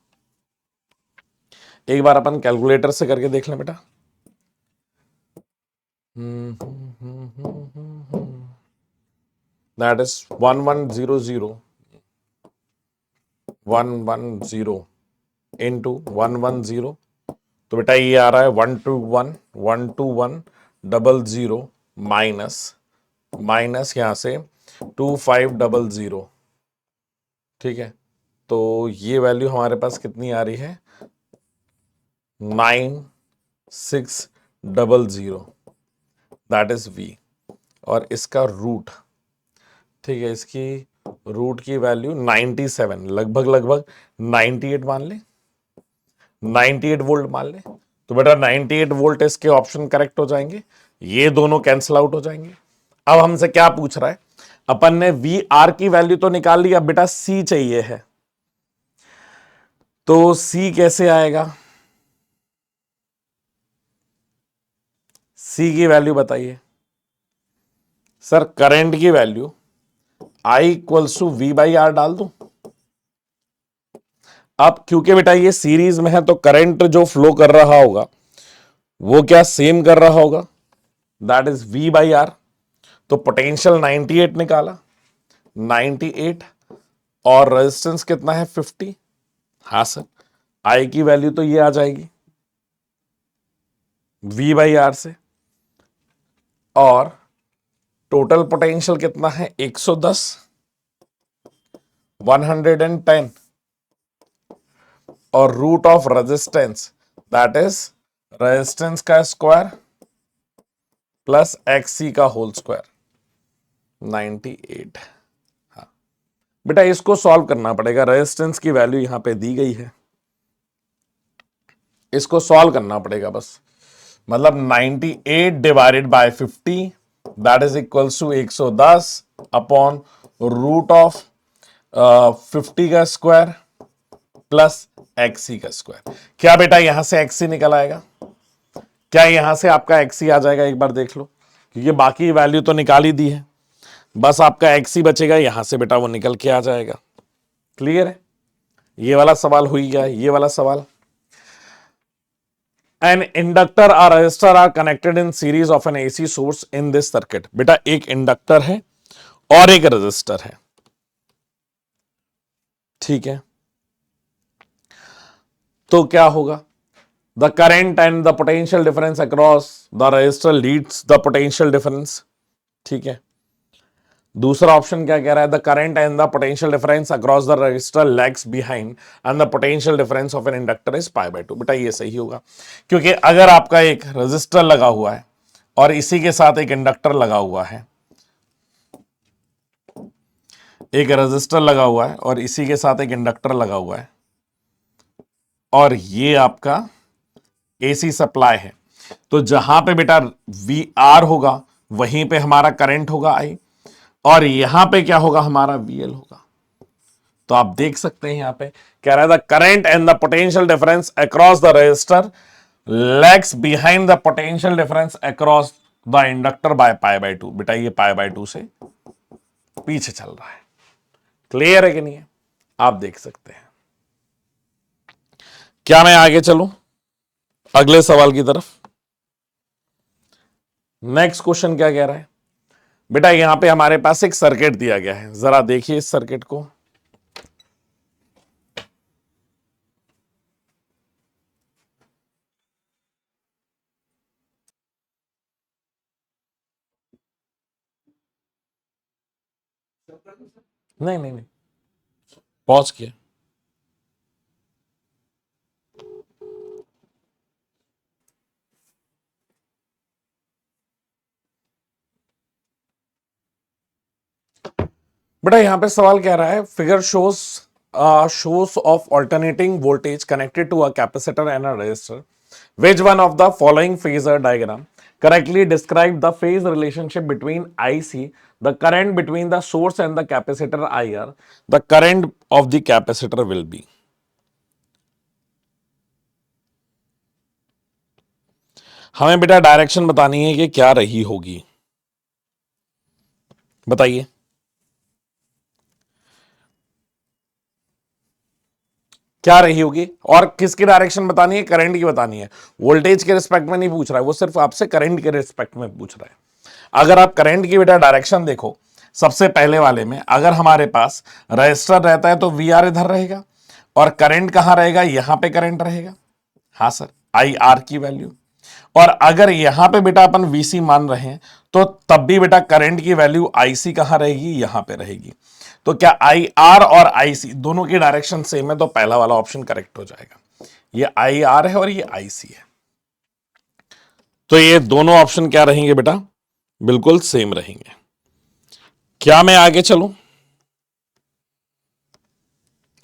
एक बार अपन कैलकुलेटर से करके देख लें बेटा। दैट इज 1100 इंटू 110, तो बेटा ये आ रहा है 121 माइनस यहां से 2500, ठीक है, तो ये वैल्यू हमारे पास कितनी आ रही है? 9600, दैट इज V, और इसका रूट, ठीक है, इसकी रूट की वैल्यू 97, लगभग लगभग 98 मान ले, 98 वोल्ट मान ले, तो बेटा 98 वोल्ट इसके ऑप्शन करेक्ट हो जाएंगे, ये दोनों कैंसिल आउट हो जाएंगे। अब हमसे क्या पूछ रहा है? अपन ने VR की वैल्यू तो निकाल ली, अब बेटा C चाहिए है, तो सी कैसे आएगा, सी की वैल्यू बताइए सर। करंट की value I equals to V by R डाल दूं। अब क्योंकि बेटा ये सीरीज में है तो करंट जो फ्लो कर रहा होगा वो क्या सेम कर रहा होगा, that is V by R. तो पोटेंशियल 98 निकाला, 98 और रेजिस्टेंस कितना है 50। हाँ सर, आई की वैल्यू तो ये आ जाएगी वी बाई आर से, और टोटल पोटेंशियल कितना है 110, 110 और root of resistance that is resistance का स्क्वायर प्लस एक्सी का होल स्क्वायर 98। हाँ बेटा इसको सॉल्व करना पड़ेगा, रेजिस्टेंस की वैल्यू यहां पे दी गई है, इसको सॉल्व करना पड़ेगा बस। मतलब 98 divided by 50 that is equals to 110 upon root of 50 का स्क्वायर प्लस एक्सी का स्क्वायर। क्या बेटा यहां से एक्सी निकल आएगा, क्या यहां से आपका एक्सी आ जाएगा, एक बार देख लो, क्योंकि बाकी वैल्यू तो निकाल ही दी है, बस आपका एक्सी बचेगा, यहां से बेटा वो निकल के आ जाएगा। क्लियर है, ये वाला सवाल हो गया। ये वाला सवाल, an inductor or resistor are connected in series of an AC source in this circuit। बेटा एक इंडक्टर है और एक रेजिस्टर है, ठीक है, तो क्या होगा, the current and the potential difference across the resistor leads the potential difference. ठीक है, दूसरा ऑप्शन क्या कह रहा है, the current and the potential difference across the resistor lags behind and the potential difference of an inductor is pi by 2। बेटा ये सही होगा, क्योंकि अगर आपका एक रजिस्टर लगा हुआ है और इसी के साथ एक इंडक्टर लगा हुआ है, एक रजिस्टर लगा हुआ है और इसी के साथ एक इंडक्टर लगा हुआ है, और ये आपका एसी सप्लाई है, तो जहां पे बेटा वी आर होगा वहीं पे हमारा करंट होगा आई, और यहां पे क्या होगा, हमारा वीएल होगा। तो आप देख सकते हैं यहां पे कह रहा है the current and the potential difference across the resistor lags behind the potential difference across the inductor by pi by 2। बेटा ये पाई बाय 2 से पीछे चल रहा है। क्लियर है कि नहीं है, आप देख सकते हैं। क्या मैं आगे चलूं अगले सवाल की तरफ। नेक्स्ट क्वेश्चन क्या कह रहा है, बेटा यहां पे हमारे पास एक सर्किट दिया गया है, जरा देखिए इस सर्किट को। नहीं नहीं नहीं, पॉज किया। बेटा यहां पे सवाल कह रहा है, figure shows of alternating voltage connected to a capacitor and a resistor, which one of the following phasor diagram correctly describe the phase relationship between IC, the current between the source and the capacitor IR, the current of the capacitor will be। हमें बेटा direction बतानी है कि क्या रही होगी, बताइए। क्या रही होगी, और किसकी डायरेक्शन बतानी है, करंट की बतानी है। वोल्टेज के रिस्पेक्ट में नहीं पूछ रहा है, वो सिर्फ आपसे करंट के रिस्पेक्ट में पूछ रहा है। अगर आप करंट की बेटा डायरेक्शन देखो, सबसे पहले वाले में अगर हमारे पास रजिस्टर रहता है तो वी आर इधर रहेगा, और करंट कहां रहेगा, यहां पे करंट रहेगा, हाँ सर, आई आर की वैल्यू। और अगर यहां पे बेटा अपन वीसी मान रहे हैं तो तब भी बेटा करंट की वैल्यू आईसी कहां रहेगी, यहां पे रहेगी। तो क्या आई आर और आईसी दोनों की डायरेक्शन सेम है, तो पहला वाला ऑप्शन करेक्ट हो जाएगा। ये आई आर है और ये आईसी है, तो ये दोनों ऑप्शन क्या रहेंगे बेटा, बिल्कुल सेम रहेंगे। क्या मैं आगे चलूं,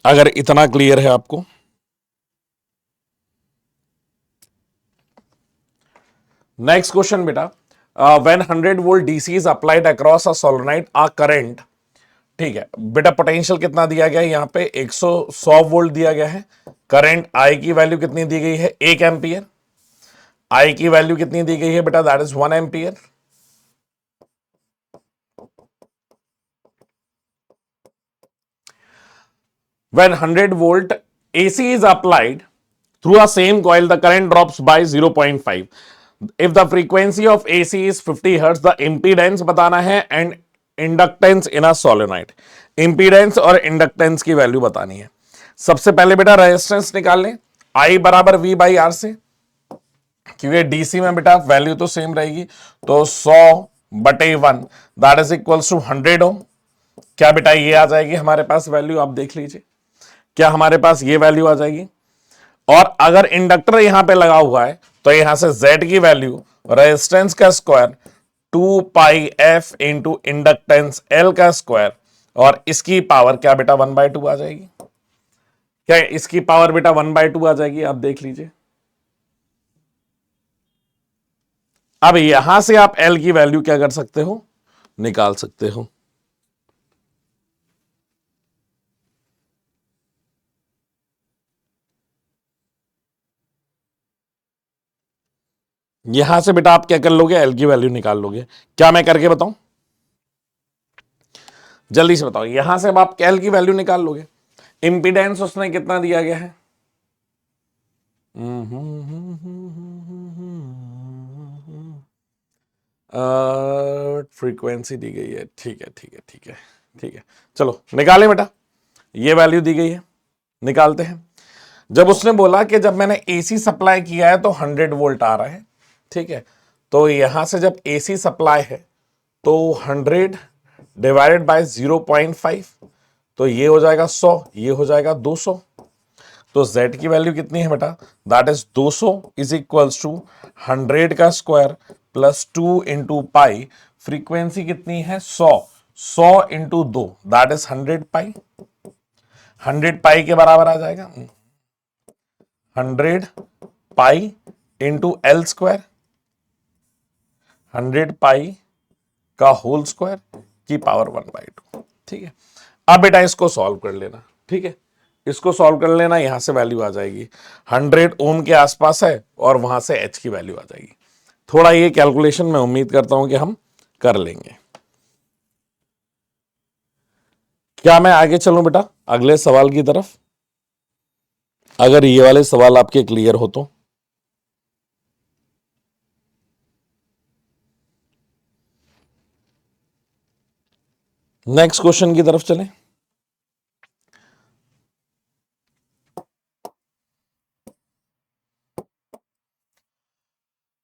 अगर इतना क्लियर है आपको। नेक्स्ट क्वेश्चन बेटा, when 100 volt DC is applied across a solenoid, a current ठीक है बेटा, पोटेंशियल कितना दिया गया है यहाँ पे 100 वोल्ट दिया गया है। करंट आई की वैल्यू कितनी दी गई है, 1 एम्पियर। आई की वैल्यू कितनी दी गई है बेटा, that is 1 ampere. When 100 volt AC is applied through a same coil, the current drops by 0.5. If the frequency of AC is 50 hertz, the impedance बताना है and inductance in a solenoid. Impedance और inductance की value बतानी है। सबसे पहले बेटा resistance निकाल लें, I बराबर V बाई R से, क्योंकि डीसी में बेटा वैल्यू तो सेम रहेगी, तो 100/1 दैट इज इक्वल्स टू 100 ओम। क्या बेटा ये आ जाएगी हमारे पास वैल्यू, आप देख लीजिए, क्या हमारे पास ये वैल्यू आ जाएगी। और अगर इंडक्टर यहां पे लगा हुआ है तो यहां से Z की वैल्यू रेजिस्टेंस का square 2πf into inductance L का स्क्वायर, और इसकी पावर क्या बेटा 1/2 आ जाएगी। क्या इसकी पावर बेटा 1/2 आ जाएगी, आप देख लीजिए। अब यहां से आप L की वैल्यू क्या कर सकते हो, निकाल सकते हो। यहां से बेटा आप क्या कर लोगे, L की वैल्यू निकाल लोगे। क्या मैं करके बताऊं, जल्दी से बताओ। यहां से अब आप L की वैल्यू निकाल लोगे। इंपीडेंस उसने कितना दिया गया है, फ्रीक्वेंसी दी गई है, ठीक है ठीक है ठीक है ठीक है। चलो निकालें बेटा, ये वैल्यू दी गई है, निकालते हैं। जब उसने बोला कि जब मैंने एसी सप्लाई किया है तो 100 वोल्ट आ रहा है, ठीक है, तो यहां से जब एसी सप्लाई है तो 100 डिवाइडेड बाय 0.5, तो ये हो जाएगा 100, ये हो जाएगा 200। तो Z की वैल्यू कितनी है बेटा, that is 200 is equals to 100 का square plus 2 into pi. Frequency कितनी है 100, 100 into 2 that is 100 pi. 100 pi के बराबर आ जाएगा 100 pi into L square, 100 pi का होल स्क्वायर की पावर 1/2। ठीक है, अब बेटा इसको सॉल्व कर लेना, ठीक है, इसको सॉल्व कर लेना, यहां से वैल्यू आ जाएगी 100 ओम के आसपास है और वहां से H की वैल्यू आ जाएगी। थोड़ा ये कैलकुलेशन मैं उम्मीद करता हूं कि हम कर लेंगे। क्या मैं आगे चलूं बेटा अगले सवाल की तरफ, अगर ये वाले सवाल आपके क्लियर हो तो। नेक्स्ट क्वेश्चन की तरफ चलें।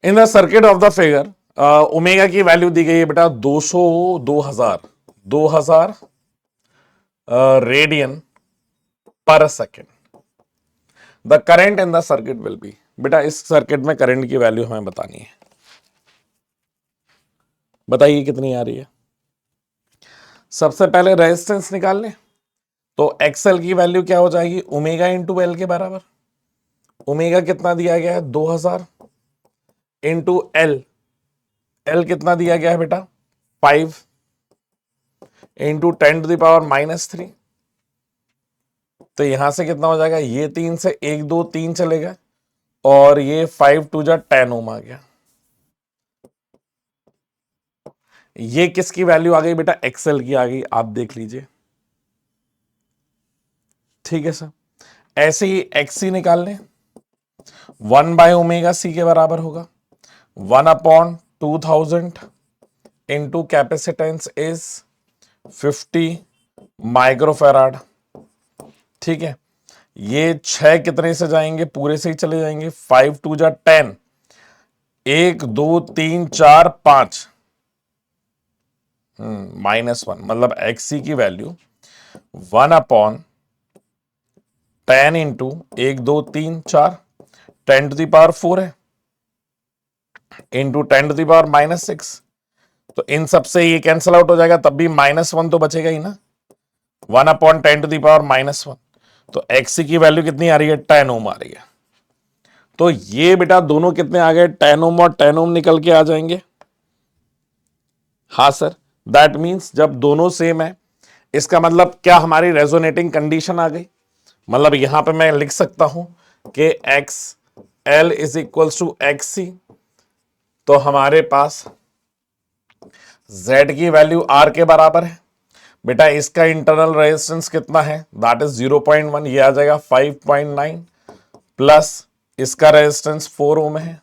इन the circuit of the figure omega की वैल्यू दी गई है बेटा 2000 रेडियन पर second. The current in the circuit will be, बेटा इस सर्किट में करंट की वैल्यू हमें बतानी है, बताइए कितनी आ रही है। सबसे पहले रेजिस्टेंस निकाल लें, तो एक्सएल की वैल्यू क्या हो जाएगी, ओमेगा इंटू एल के बराबर। ओमेगा कितना दिया गया है 2000 इंटू एल, एल कितना दिया गया है बेटा 5 इंटू 10⁻³ तो यहां से कितना हो जाएगा, ये 3 से 1 2 3 चलेगा और ये 5 2 जा 10 ओम आ गया। ये किसकी वैल्यू आ गई बेटा, एक्सएल की आ गई, आप देख लीजिए। ठीक है सर, ऐसे ही एक्सी निकाल लें, 1/ω/c के बराबर होगा 1/2000 इंटू कैपेसिटेंस इज 50 माइक्रोफेराड। ठीक है, ये 6 कितने से जाएंगे, पूरे से ही चले जाएंगे, 5 2 जा 10, 1 2 3 4 5 -1, मतलब एक्सी की वैल्यू 1/10 इंटू 1 2 3 4 10⁻⁴ है इंटू 10⁻⁻⁶। तो इन सब से ये कैंसिल आउट हो जाएगा, तब भी -1 तो बचेगा ही ना, 1/10⁻⁻1। तो एक्सी की वैल्यू कितनी आ रही है, 10 ओम आ रही है। तो ये बेटा दोनों कितने आ गए, 10 ओम और 10 ओम निकल के आ जाएंगे। हाँ सर, दैट मीन्स जब दोनों सेम है, इसका मतलब क्या हमारी रेजोनेटिंग कंडीशन आ गई। मतलब यहां पे मैं लिख सकता हूं कि X L is equals to X C, तो हमारे पास Z की वैल्यू R के बराबर है। बेटा इसका इंटरनल रेजिस्टेंस कितना है, दैट इज 0.1, ये आ जाएगा 5.9 प्लस इसका रेजिस्टेंस 4 ओम है,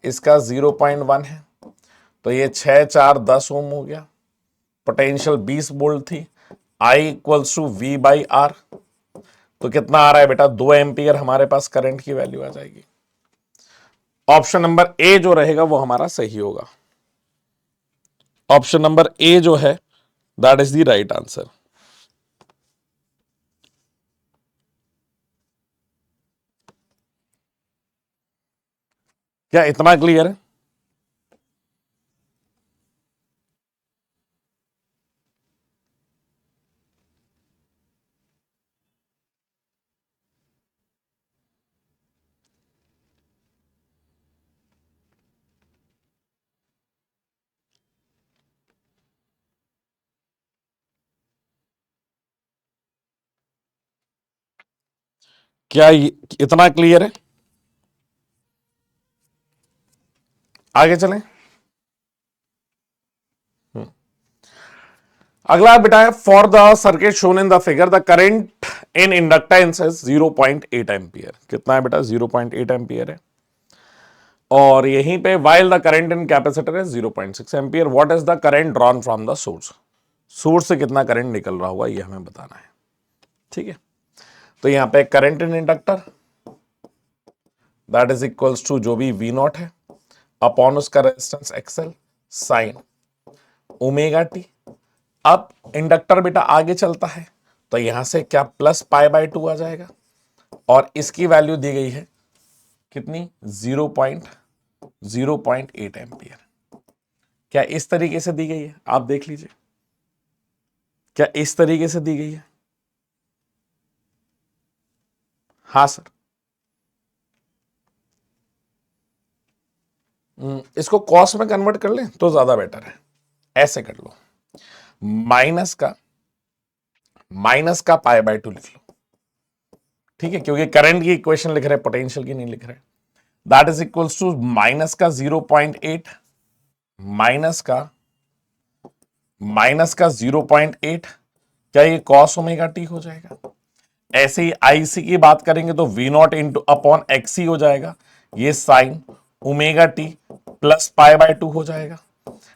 इसका 0.1 है, तो ये 6 4 10 ओम हो गया। पोटेंशियल 20 वोल्ट थी। I equals to V by R, तो कितना आ रहा है बेटा, 2 एम्पियर हमारे पास करंट की वैल्यू आ जाएगी। ऑप्शन नंबर ए जो रहेगा वो हमारा सही होगा। ऑप्शन नंबर ए जो है that is the right answer. क्या इतना क्लियर है? क्या इतना क्लियर है? आगे चलें। अगला बेटा है, for the circuit shown in the figure the current in inductance is 0.8 ampere. कितना है बेटा, 0.8 एम्पियर है। और यहीं पे while the current in capacitor is 0.6 ampere, what is the current drawn from the source. Source से कितना करंट निकल रहा हुआ ये हमें बताना है। ठीक है, तो यहां पे current in inductor that is equals to जो भी वी नॉट है अपॉन उसका resistance XL sine omega T. अब इंडक्टर बेटा आगे चलता है तो यहां से क्या प्लस पाई बाय 2 आ जाएगा, और इसकी वैल्यू दी गई है कितनी, 0.8 एम्पियर। क्या इस तरीके से दी गई है, आप देख लीजिए, क्या इस तरीके से दी गई है? हाँ सर। इसको कॉस में कन्वर्ट कर लें तो ज्यादा बेटर है। ऐसे कर लो, माइनस का पाई बाय 2 लिख लो। ठीक है, क्योंकि करंट की इक्वेशन लिख रहे हैं, पोटेंशियल की नहीं लिख रहे। That is equals to minus का 0.8 माइनस का 0.8, क्या ये कॉस ओमेगा टी हो जाएगा। ऐसे ही आईसी की बात करेंगे तो V naught into upon XC हो जाएगा, ये sine omega T plus pi by 2 हो जाएगा,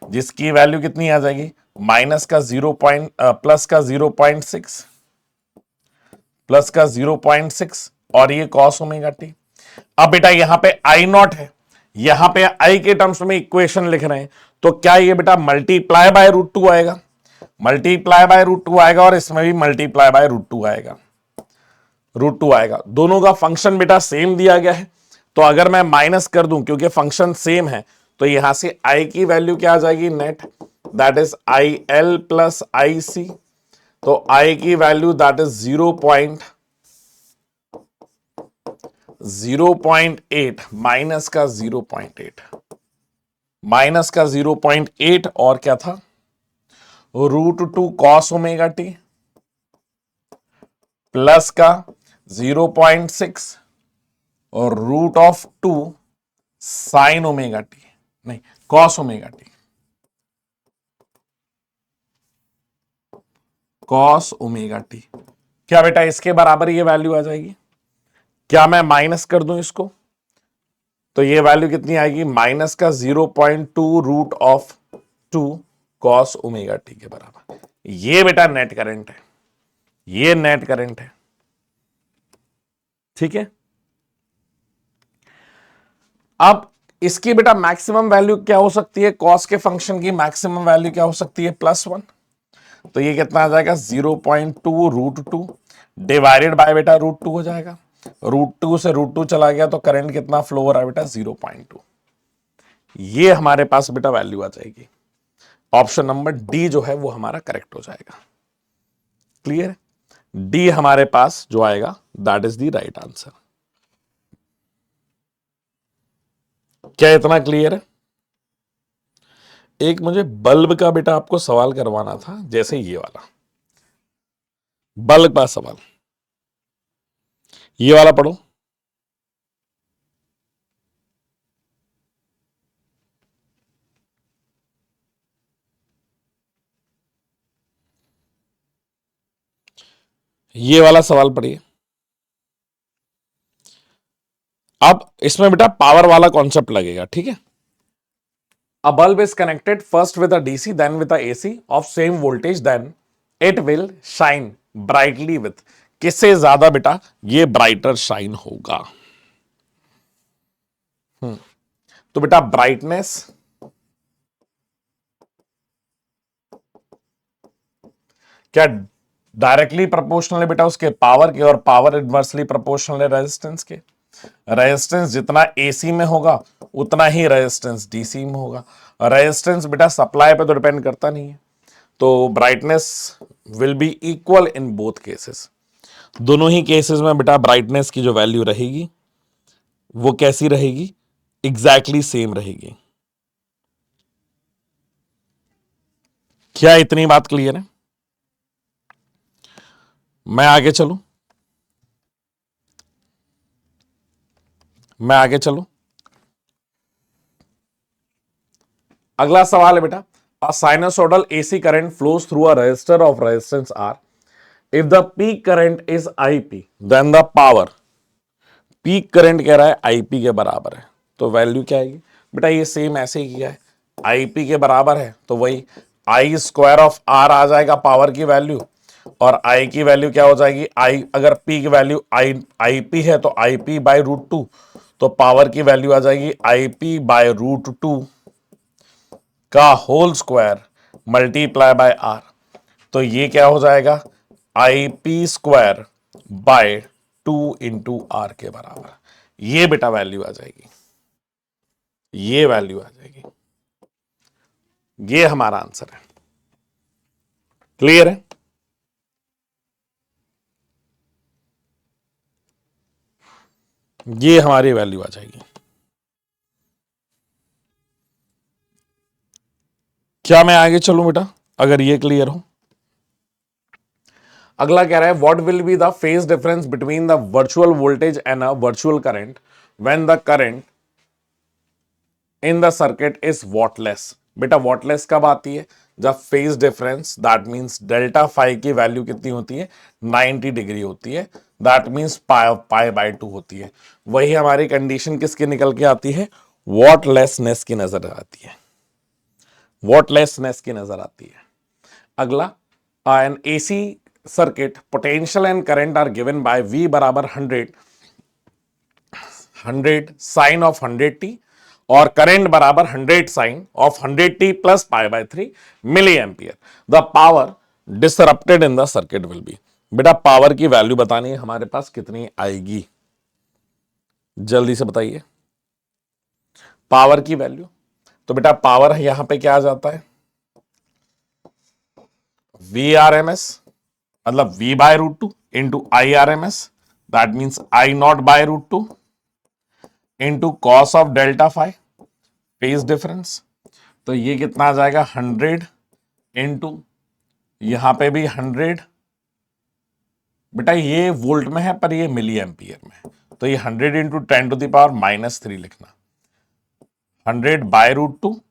जिसकी वैल्यू कितनी आ जाएगी, माइनस का 0.6 और ये कॉस ओमेगा टी। अब बेटा यहां पे आई नॉट है, यहां पे आई के टर्म्स में इक्वेशन लिख रहे हैं, तो क्या ये बेटा मल्टीप्लाई बाय √2 आएगा, मल्टीप्लाई बाय √2 आएगा, और इसमें भी मल्टीप्लाई बाय √2 आएगा, √2 आएगा। दोनों का फंक्शन बेटा सेम दिया गया है, तो अगर मैं माइनस कर दूं क्योंकि फंक्शन सेम है, तो यहां से आई की वैल्यू क्या आ जाएगी, net, that is I L plus I C. तो आई की वैल्यू दैट इज 0.8 माइनस का 0.8 और क्या था, √2 कॉस ओमेगा टी प्लस का 0.6 और √2 साइन ओमेगा टी, नहीं cos omega T, cos omega T. क्या बेटा इसके बराबर ये वैल्यू आ जाएगी। क्या मैं माइनस कर दूं इसको, तो ये वैल्यू कितनी आएगी, माइनस का 0.2 √2 कॉस ओमेगा टी के बराबर। ये बेटा नेट करंट है, ये नेट करंट है। ठीक है, अब इसकी बेटा मैक्सिमम वैल्यू क्या हो सकती है, कॉस के फंक्शन की मैक्सिमम वैल्यू क्या हो सकती है, +1। तो ये कितना आ जाएगा, 0.2 √2 डिवाइडेड बाय बेटा √2 हो जाएगा। √2 से √2 चला गया तो करंट कितना फ्लो हो रहा है बेटा, 0.2। ये हमारे पास बेटा वैल्यू आ जाएगी। ऑप्शन नंबर डी जो है वो हमारा करेक्ट हो जाएगा। क्लियर, डी हमारे पास जो आएगा that is the right answer. क्या इतना क्लियर है? एक मुझे बल्ब का बेटा आपको सवाल करवाना था, जैसे ये वाला बल्ब का सवाल, ये वाला पढ़ो। ये वाला सवाल पढ़िए। अब इसमें बेटा पावर वाला कॉन्सेप्ट लगेगा, ठीक है। A bulb is connected first with a DC, then with a AC of same voltage, then it will shine brightly with। किससे ज्यादा बेटा ये ब्राइटर शाइन होगा? तो बेटा ब्राइटनेस क्या डायरेक्टली प्रोपोर्शनल है बेटा उसके पावर के, और पावर इनवर्सली प्रोपोर्शनल है रेजिस्टेंस के। रेजिस्टेंस जितना एसी में होगा उतना ही रेजिस्टेंस डीसी में होगा। रेजिस्टेंस बेटा सप्लाई पे तो डिपेंड करता नहीं है, तो brightness will be equal in both cases. दोनों ही केसेस में बेटा ब्राइटनेस की जो वैल्यू रहेगी वो कैसी रहेगी? एग्जैक्टली सेम रहेगी। क्या इतनी बात क्लियर है? मैं आगे चलूं? मैं आगे चलूं? अगला सवाल है बेटा, a sinusoidal AC current flows through a resistor of resistance R. If the peak current is IP, then the power, peak current कह रहा है आईपी के बराबर है, तो वैल्यू क्या आएगी बेटा? ये सेम ऐसे ही किया है, आईपी के बराबर है तो वही आई स्क्वायर ऑफ आर आ जाएगा पावर की वैल्यू, और आई की वैल्यू क्या हो जाएगी? आई, अगर पी की वैल्यू आई पी है तो I P by root two, तो पावर की वैल्यू आ जाएगी I P by root two का whole square multiply by R. तो ये क्या हो जाएगा? I P square by 2 into R के बराबर। ये बेटा वैल्यू आ जाएगी, ये वैल्यू आ जाएगी। ये हमारा आंसर है। क्लियर है? ये हमारी वैल्यू आ जाएगी। क्या मैं आगे चलूं बेटा अगर ये क्लियर हो? अगला कह रहा है what will be the phase difference between the virtual voltage and a virtual current when the current in the circuit is wattless. बेटा वॉटलेस कब आती है? जब phase difference, that means delta phi की वैल्यू कितनी होती है? 90 डिग्री होती है, दैट मींस पाई बाय 2 होती है। वही हमारी कंडीशन किसकी निकल के आती है? वॉटलेसनेस की नजर आती है, वॉटलेसनेस की नजर आती है। अगला, an AC circuit potential and current are given by V बराबर 100 साइन ऑफ 100t और करंट बराबर 100 sine of 100t plus pi by 3 milli ampere. The power disrupted in the circuit will be. बेटा पावर की value बतानी है हमारे पास, कितनी आएगी जल्दी से बताइए पावर की वैल्यू। तो बेटा पावर यहां पे क्या आ जाता है? वी आर एम एस, मतलब V by root two into I R M S, that means I not by root two into cos of delta five phase difference. तो ये कितना आ जाएगा? 100 इंटू यहां पे भी 100। बेटा ये वोल्ट में है पर ये मिली एम्पियर में है, तो ये 100 इंटू 10⁻³ लिखना। 100 by root two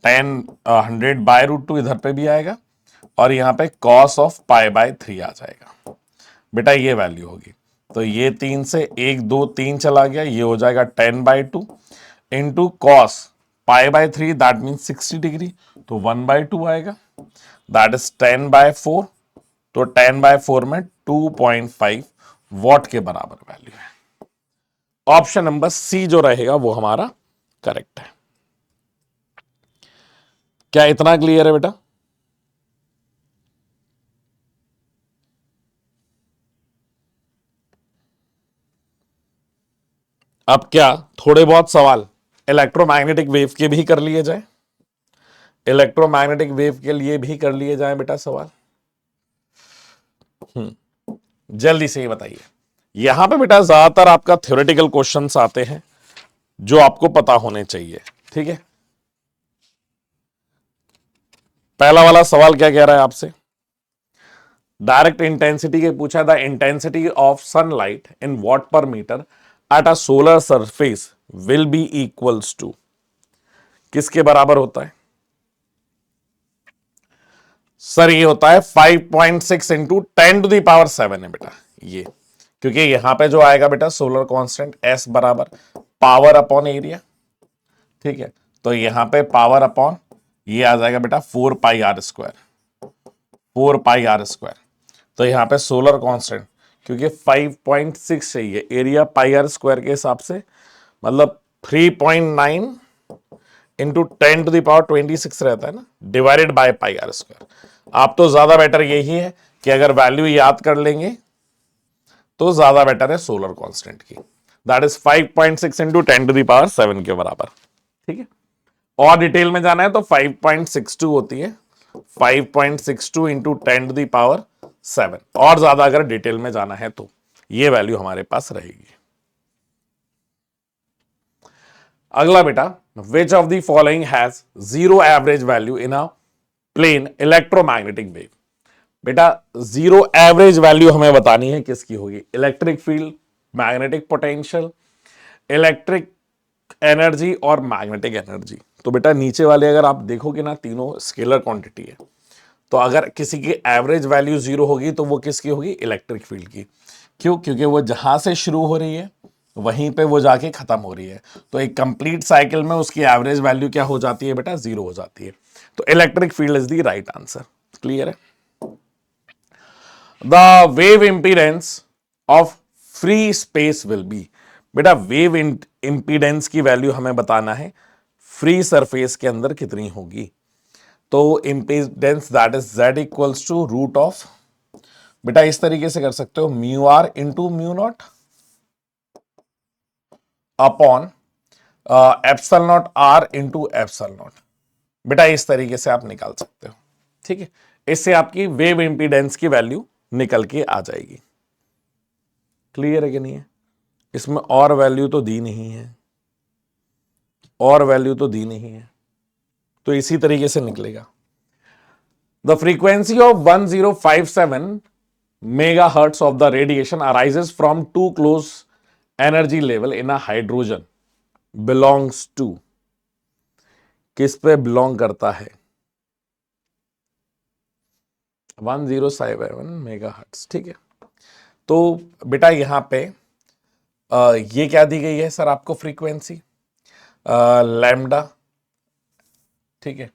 100 by root two इधर पे भी आएगा, और यहां पे कॉस ऑफ पाई बाय 3 आ जाएगा। बेटा ये वैल्यू होगी, तो ये 3 से 1 2 3 चला गया, ये हो जाएगा 10/2 into cos pi by 3, that mean 60 degree, तो 1/2 आएगा, दैट इज 10/4। तो 10/4 में 2.5 वॉट के बराबर वैल्यू है। ऑप्शन नंबर सी जो रहेगा वो हमारा करेक्ट है। क्या इतना क्लियर है बेटा? अब क्या थोड़े बहुत सवाल इलेक्ट्रोमैग्नेटिक वेव के भी कर लिए जाए? इलेक्ट्रोमैग्नेटिक वेव के लिए भी कर लिए जाए बेटा सवाल? जल्दी से ये बताइए। यहां पे बेटा ज्यादातर आपका थ्योरेटिकल क्वेश्चंस आते हैं जो आपको पता होने चाहिए, ठीक है। पहला वाला सवाल क्या कह रहा है आपसे, डायरेक्ट इंटेंसिटी के पूछा, the intensity of sunlight in watt per meter at a solar surface will be equals to, किसके बराबर होता है सर? ये होता है 5.6 इंटू 10⁻⁷ है बेटा ये, क्योंकि यहां पे जो आएगा बेटा सोलर कांस्टेंट एस बराबर पावर अपॉन एरिया, ठीक है, तो यहां पे पावर अपॉन ये आ जाएगा बेटा 4 pi R square, 4 pi R square. तो यहां पे सोलर कांस्टेंट क्योंकि 5.6 चाहिए, एरिया पाई आर स्क्वायर के हिसाब से मतलब 3.9 इंटू 10⁻26 रहता है ना, divided by pi R square. आप तो ज्यादा बेटर यही है कि अगर वैल्यू याद कर लेंगे तो ज्यादा बेटर है सोलर कांस्टेंट की, दैट इज 5.6 इंटू 10⁻⁷ के बराबर, ठीक है। और डिटेल में जाना है तो 5.62 होती है, 5.62 इंटू 10⁻⁷, और ज्यादा अगर डिटेल में जाना है तो ये वैल्यू हमारे पास रहेगी। अगला बेटा, which of the following has zero average value in a plane electromagnetic wave? बेटा जीरो एवरेज वैल्यू हमें बतानी है, किसकी होगी? Electric field, magnetic potential, electric energy और मैग्नेटिक एनर्जी। तो बेटा नीचे वाले अगर आप देखोगे ना, तीनों स्केलर क्वांटिटी है, तो अगर किसी की एवरेज वैल्यू जीरो होगी तो वो किसकी होगी? इलेक्ट्रिक फील्ड की। क्यों? क्योंकि वो जहां से शुरू हो रही है वहीं पे वो जाके खत्म हो रही है, तो एक कंप्लीट साइकिल में उसकी एवरेज वैल्यू क्या हो जाती है बेटा? जीरो हो जाती है। तो electric field is the right answer. Clear है? The wave impedance of free space will be, बेटा वेव इंपीडेंस की वैल्यू हमें बताना है, फ्री सरफेस के अंदर कितनी होगी? तो impedance that is Z equals to root of, बेटा इस तरीके से कर सकते हो, mu R into mu naught upon epsilon naught R into epsilon naught. बेटा इस तरीके से आप निकाल सकते हो, ठीक है। इससे आपकी वेव इंपीडेंस की वैल्यू निकल के आ जाएगी। क्लियर है कि नहीं है? इसमें और वैल्यू तो दी नहीं है, और वैल्यू तो दी नहीं है, तो इसी तरीके से निकलेगा। The frequency of 1057 mega hertz of the radiation arises from two close energy level in a hydrogen belongs to, किस पे बिलोंग करता है? 1057 मेगा हर्ट्स, ठीक है। तो बेटा यहां पे ये क्या दी गई है सर आपको? फ्रीक्वेंसी लैम्डा, ठीक है,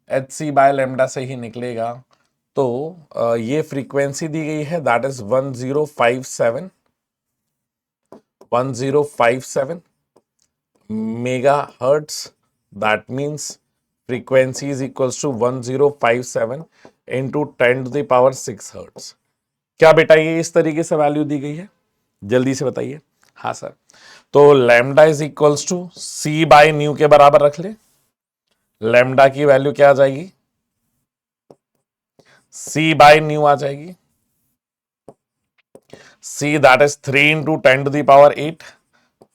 एच सी बाय लैम्डा से ही निकलेगा। तो ये फ्रीक्वेंसी दी गई है, that is 1057 mega hertz, that means frequency is equals to 1057 into 10⁶ hertz. क्या बेटा ये इस तरीके से वैल्यू दी गई है? जल्दी से बताइए। हाँ सर, तो lambda is equals to C by nu के बराबर रख ले। लैम्डा की वैल्यू क्या आ जाएगी? सी बाय न्यू आ जाएगी। See that is 3 into 10⁸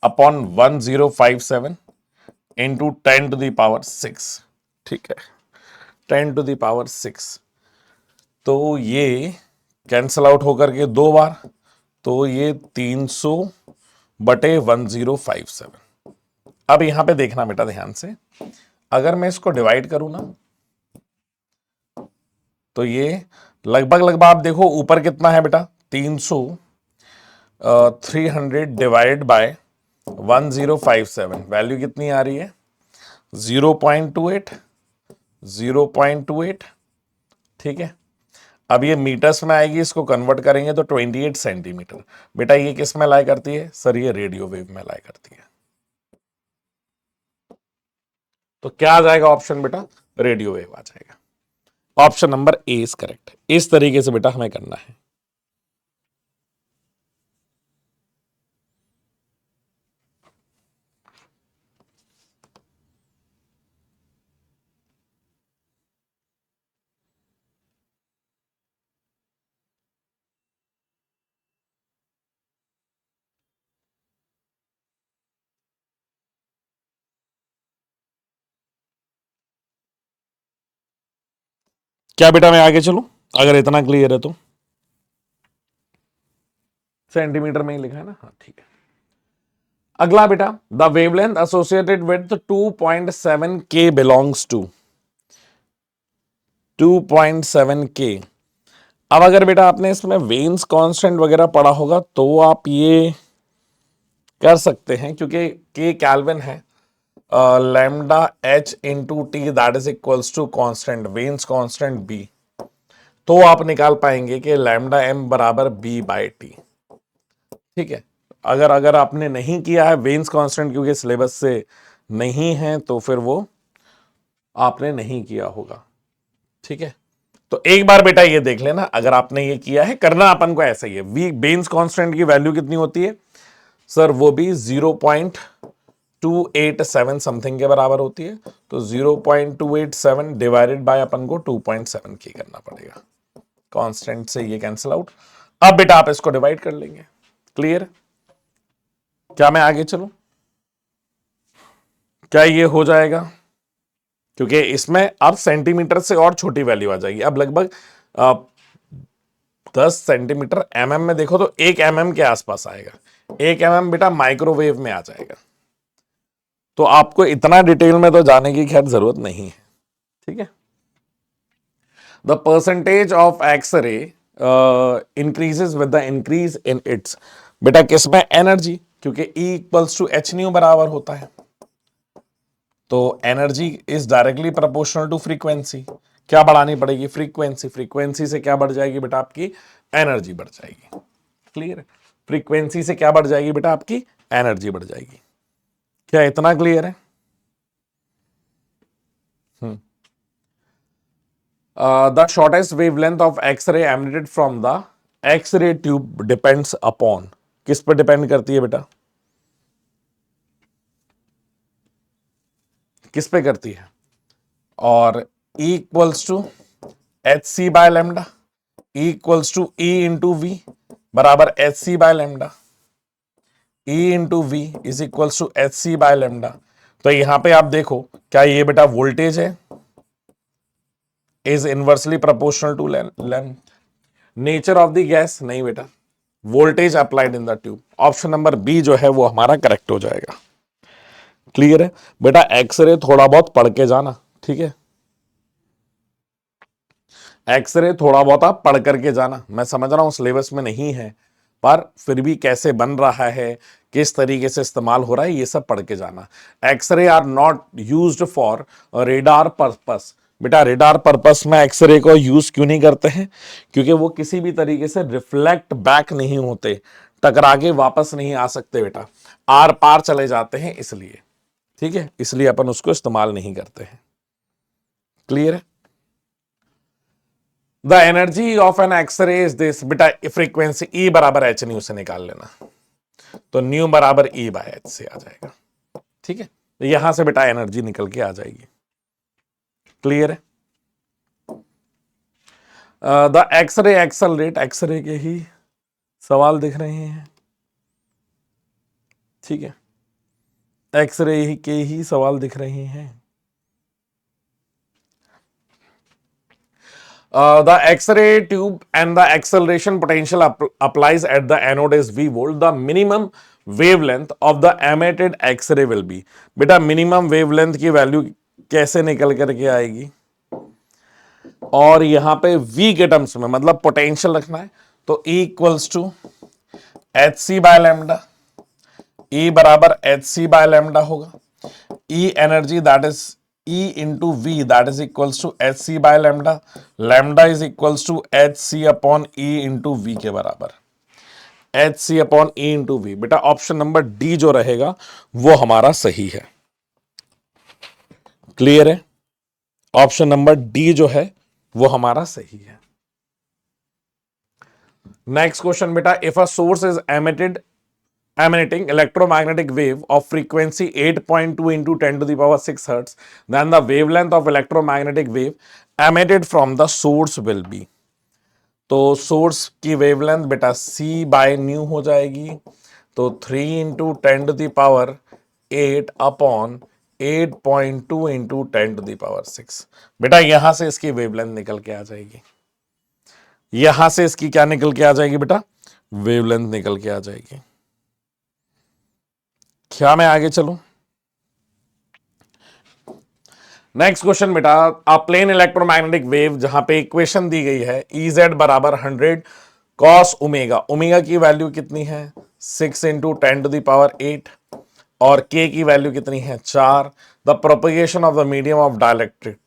upon 1057 into 10⁶, ठीक है, 10⁶। तो ये कैंसल आउट होकर के दो बार, तो ये 300/1057। अब यहां पे देखना बेटा ध्यान से, अगर मैं इसको डिवाइड करूं ना, तो ये लगभग लगभग आप देखो ऊपर कितना है बेटा? 300, 300 डिवाइड बाय 1057, वैल्यू कितनी आ रही है? 0.28, 0.28, ठीक है। अब ये मीटर्स में आएगी, इसको कन्वर्ट करेंगे तो 28 सेंटीमीटर। बेटा ये किस में लाई करती है सर? ये रेडियो वेव में लाई करती है। तो क्या आ जाएगा ऑप्शन बेटा? रेडियो वेव आ जाएगा। Option number A is correct. इस तरीके से बेटा हमें करना है। क्या बेटा मैं आगे चलूं, अगर इतना क्लियर है तो? सेंटीमीटर में ही लिखा है ना, हाँ ठीक है। अगला बेटा, द वेवलेंथ एसोसिएटेड विद 2.7 के बिलोंग्स टू 2.7 के। अब अगर बेटा आपने इसमें वेन्स कांस्टेंट वगैरह पढ़ा होगा तो आप ये कर सकते हैं, क्योंकि के कैल्विन है, lambda H into T that is equals to constant Wien's constant B, तो आप निकाल पाएंगे कि लैम्डा एम बराबर बी बाई टी। ठीक है, अगर अगर आपने नहीं किया है वेन्स कांस्टेंट क्योंकि सिलेबस से नहीं है तो फिर वो आपने नहीं किया होगा। ठीक है, तो एक बार बेटा ये देख लेना, अगर आपने ये किया है, करना अपन को ऐसा ही है। वी बेन्स कांस्टेंट की वैल्यू कितनी होती है सर? वो भी 0.287 समथिंग के बराबर होती है, तो 0.287 डिवाइडेड बाय अपन को 2.7 की करना पड़ेगा। कांस्टेंट से ये कैंसिल आउट। अब बेटा आप इसको डिवाइड कर लेंगे। क्लियर? क्या मैं आगे चलूं? क्या ये हो जाएगा? क्योंकि इसमें अब सेंटीमीटर से और छोटी वैल्यू आ जाएगी। अब लगभग 10 सेंटीमीटर mm में देखो तो 1 mm के आसपास आएगा। 1 mm बेटा माइक्रोवेव में आ जाएगा, तो आपको इतना डिटेल में तो जाने की खैर जरूरत नहीं है। ठीक है, the percentage of X-ray increases with the increase in its. बेटा किसमें? एनर्जी, क्योंकि E equals to H nu बराबर होता है, तो energy is directly proportional to frequency. क्या बढ़ानी पड़ेगी? फ्रीक्वेंसी। फ्रीक्वेंसी से क्या बढ़ जाएगी बेटा? आपकी एनर्जी बढ़ जाएगी। क्लियर? फ्रीक्वेंसी से क्या बढ़ जाएगी बेटा? आपकी एनर्जी बढ़ जाएगी। क्या इतना क्लियर है? The shortest wavelength of X-ray emitted from the X-ray tube depends upon, किस पर डिपेंड करती है बेटा? किस पे करती है? और E equals to H C by lambda, E equals to E into V बराबर H C by lambda. E into V is equals to H C by lambda. तो यहां पे आप देखो, क्या ये बेटा वोल्टेज है? Is inversely proportional to length. Nature of the gas? नहीं बेटा, voltage applied in the tube. Option number B जो है वो हमारा करेक्ट हो जाएगा। क्लियर है बेटा? एक्सरे थोड़ा बहुत पढ़ के जाना, ठीक है? एक्सरे थोड़ा बहुत आप पढ़ करके जाना। मैं समझ रहा हूं सिलेबस में नहीं है, पर फिर भी कैसे बन रहा है, किस तरीके से इस्तेमाल हो रहा है, ये सब पढ़ के जाना। X-ray are not used for radar purpose. बेटा रेडार पर्पस में एक्सरे को यूज क्यों नहीं करते हैं? क्योंकि वो किसी भी तरीके से रिफ्लेक्ट बैक नहीं होते, टकरा के वापस नहीं आ सकते बेटा, आर पार चले जाते हैं इसलिए। ठीक है, इसलिए अपन उसको इस्तेमाल नहीं करते हैं। क्लियर है? The energy of an X-ray is this. बेटा फ्रीक्वेंसी E बराबर एच न्यू से निकाल लेना, तो न्यू बराबर E बाय एच से आ जाएगा। ठीक है, तो यहां से बेटा एनर्जी निकल के आ जाएगी। क्लियर है? द एक्सरे एक्सेलरेट, एक्सरे के ही सवाल दिख रहे हैं। ठीक है, एक्सरे के ही सवाल दिख रहे हैं। The X-ray tube and the acceleration potential applies at the anode is V volt. The minimum wavelength of the emitted X-ray will be. बेटा minimum wavelength की वैल्यू कैसे निकल करके आएगी? और यहां पे V के टर्म्स में, मतलब पोटेंशियल रखना है, तो E equals to H C by lambda. E बराबर एच सी बाय लैम्डा होगा। E energy that is E into V that is equals to H C by lambda. Lambda is equals to H C upon E into V के बराबर। H C upon E into V। बेटा option number D जो रहेगा वो हमारा सही है। Clear है? ऑप्शन नंबर डी जो है वो हमारा सही है। नेक्स्ट क्वेश्चन बेटा, if a source is emanating electromagnetic wave of frequency 8.2 into 10 to the power 6 hertz, then the wavelength of electromagnetic wave emitted from the source will be. तो source की wavelength बेटा C बाय न्यू हो जाएगी, तो 3 into 10 to the power 8 upon 8.2 into 10⁶। बेटा यहां से इसकी वेवलेंथ निकल के आ जाएगी, यहां से इसकी क्या निकल के आ जाएगी बेटा, वेवलेंथ निकल के आ जाएगी। क्या मैं आगे चलूं? नेक्स्ट क्वेश्चन बेटा, अ प्लेन इलेक्ट्रोमैग्नेटिक वेव, जहां पे इक्वेशन दी गई है EZ बराबर 100 कॉस ओमेगा, ओमेगा की वैल्यू कितनी है 6 इंटू 10⁸ और k की वैल्यू कितनी है 4। The propagation of the medium of dielectric,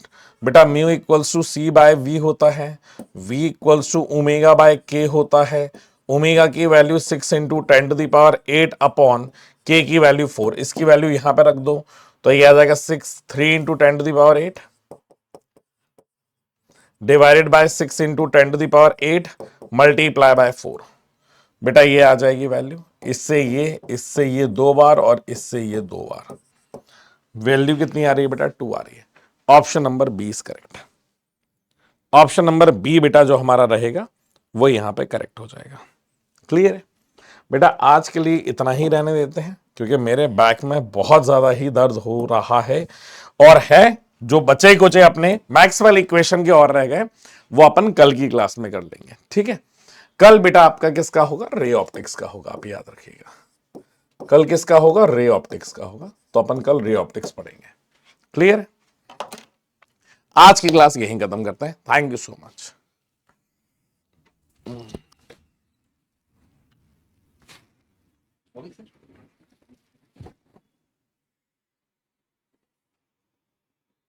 बेटा mu equals to C by V होता है, v equals to omega by k होता है, ओमेगा की वैल्यू 6 इंटू 10⁸ अपॉन k की वैल्यू 4। इसकी वैल्यू यहां पे रख दो तो ये आ जाएगा 6, 3 into 10⁸ divided by 6 into 10⁸ multiply by 4। बेटा ये आ जाएगी वैल्यू, इससे ये 2 बार और इससे ये 2 बार, वैल्यू कितनी आ रही है बेटा 2 आ रही है। Option number B is correct. Option number B बेटा जो हमारा रहेगा वो यहां पे करेक्ट हो जाएगा। क्लियर है बेटा? आज के लिए इतना ही रहने देते हैं क्योंकि मेरे बैक में बहुत ज्यादा ही दर्द हो रहा है, और है जो बचे कुचे अपने मैक्सवेल इक्वेशन के और रह गए वो अपन कल की क्लास में कर लेंगे। ठीक है, कल बेटा आपका किसका होगा, रे ऑप्टिक्स का होगा, आप याद रखिएगा। कल किसका होगा, रे ऑप्टिक्स का होगा, तो अपन कल रे ऑप्टिक्स पढ़ेंगे। क्लियर है? आज की क्लास यहीं खत्म करते हैं। Thank you so much.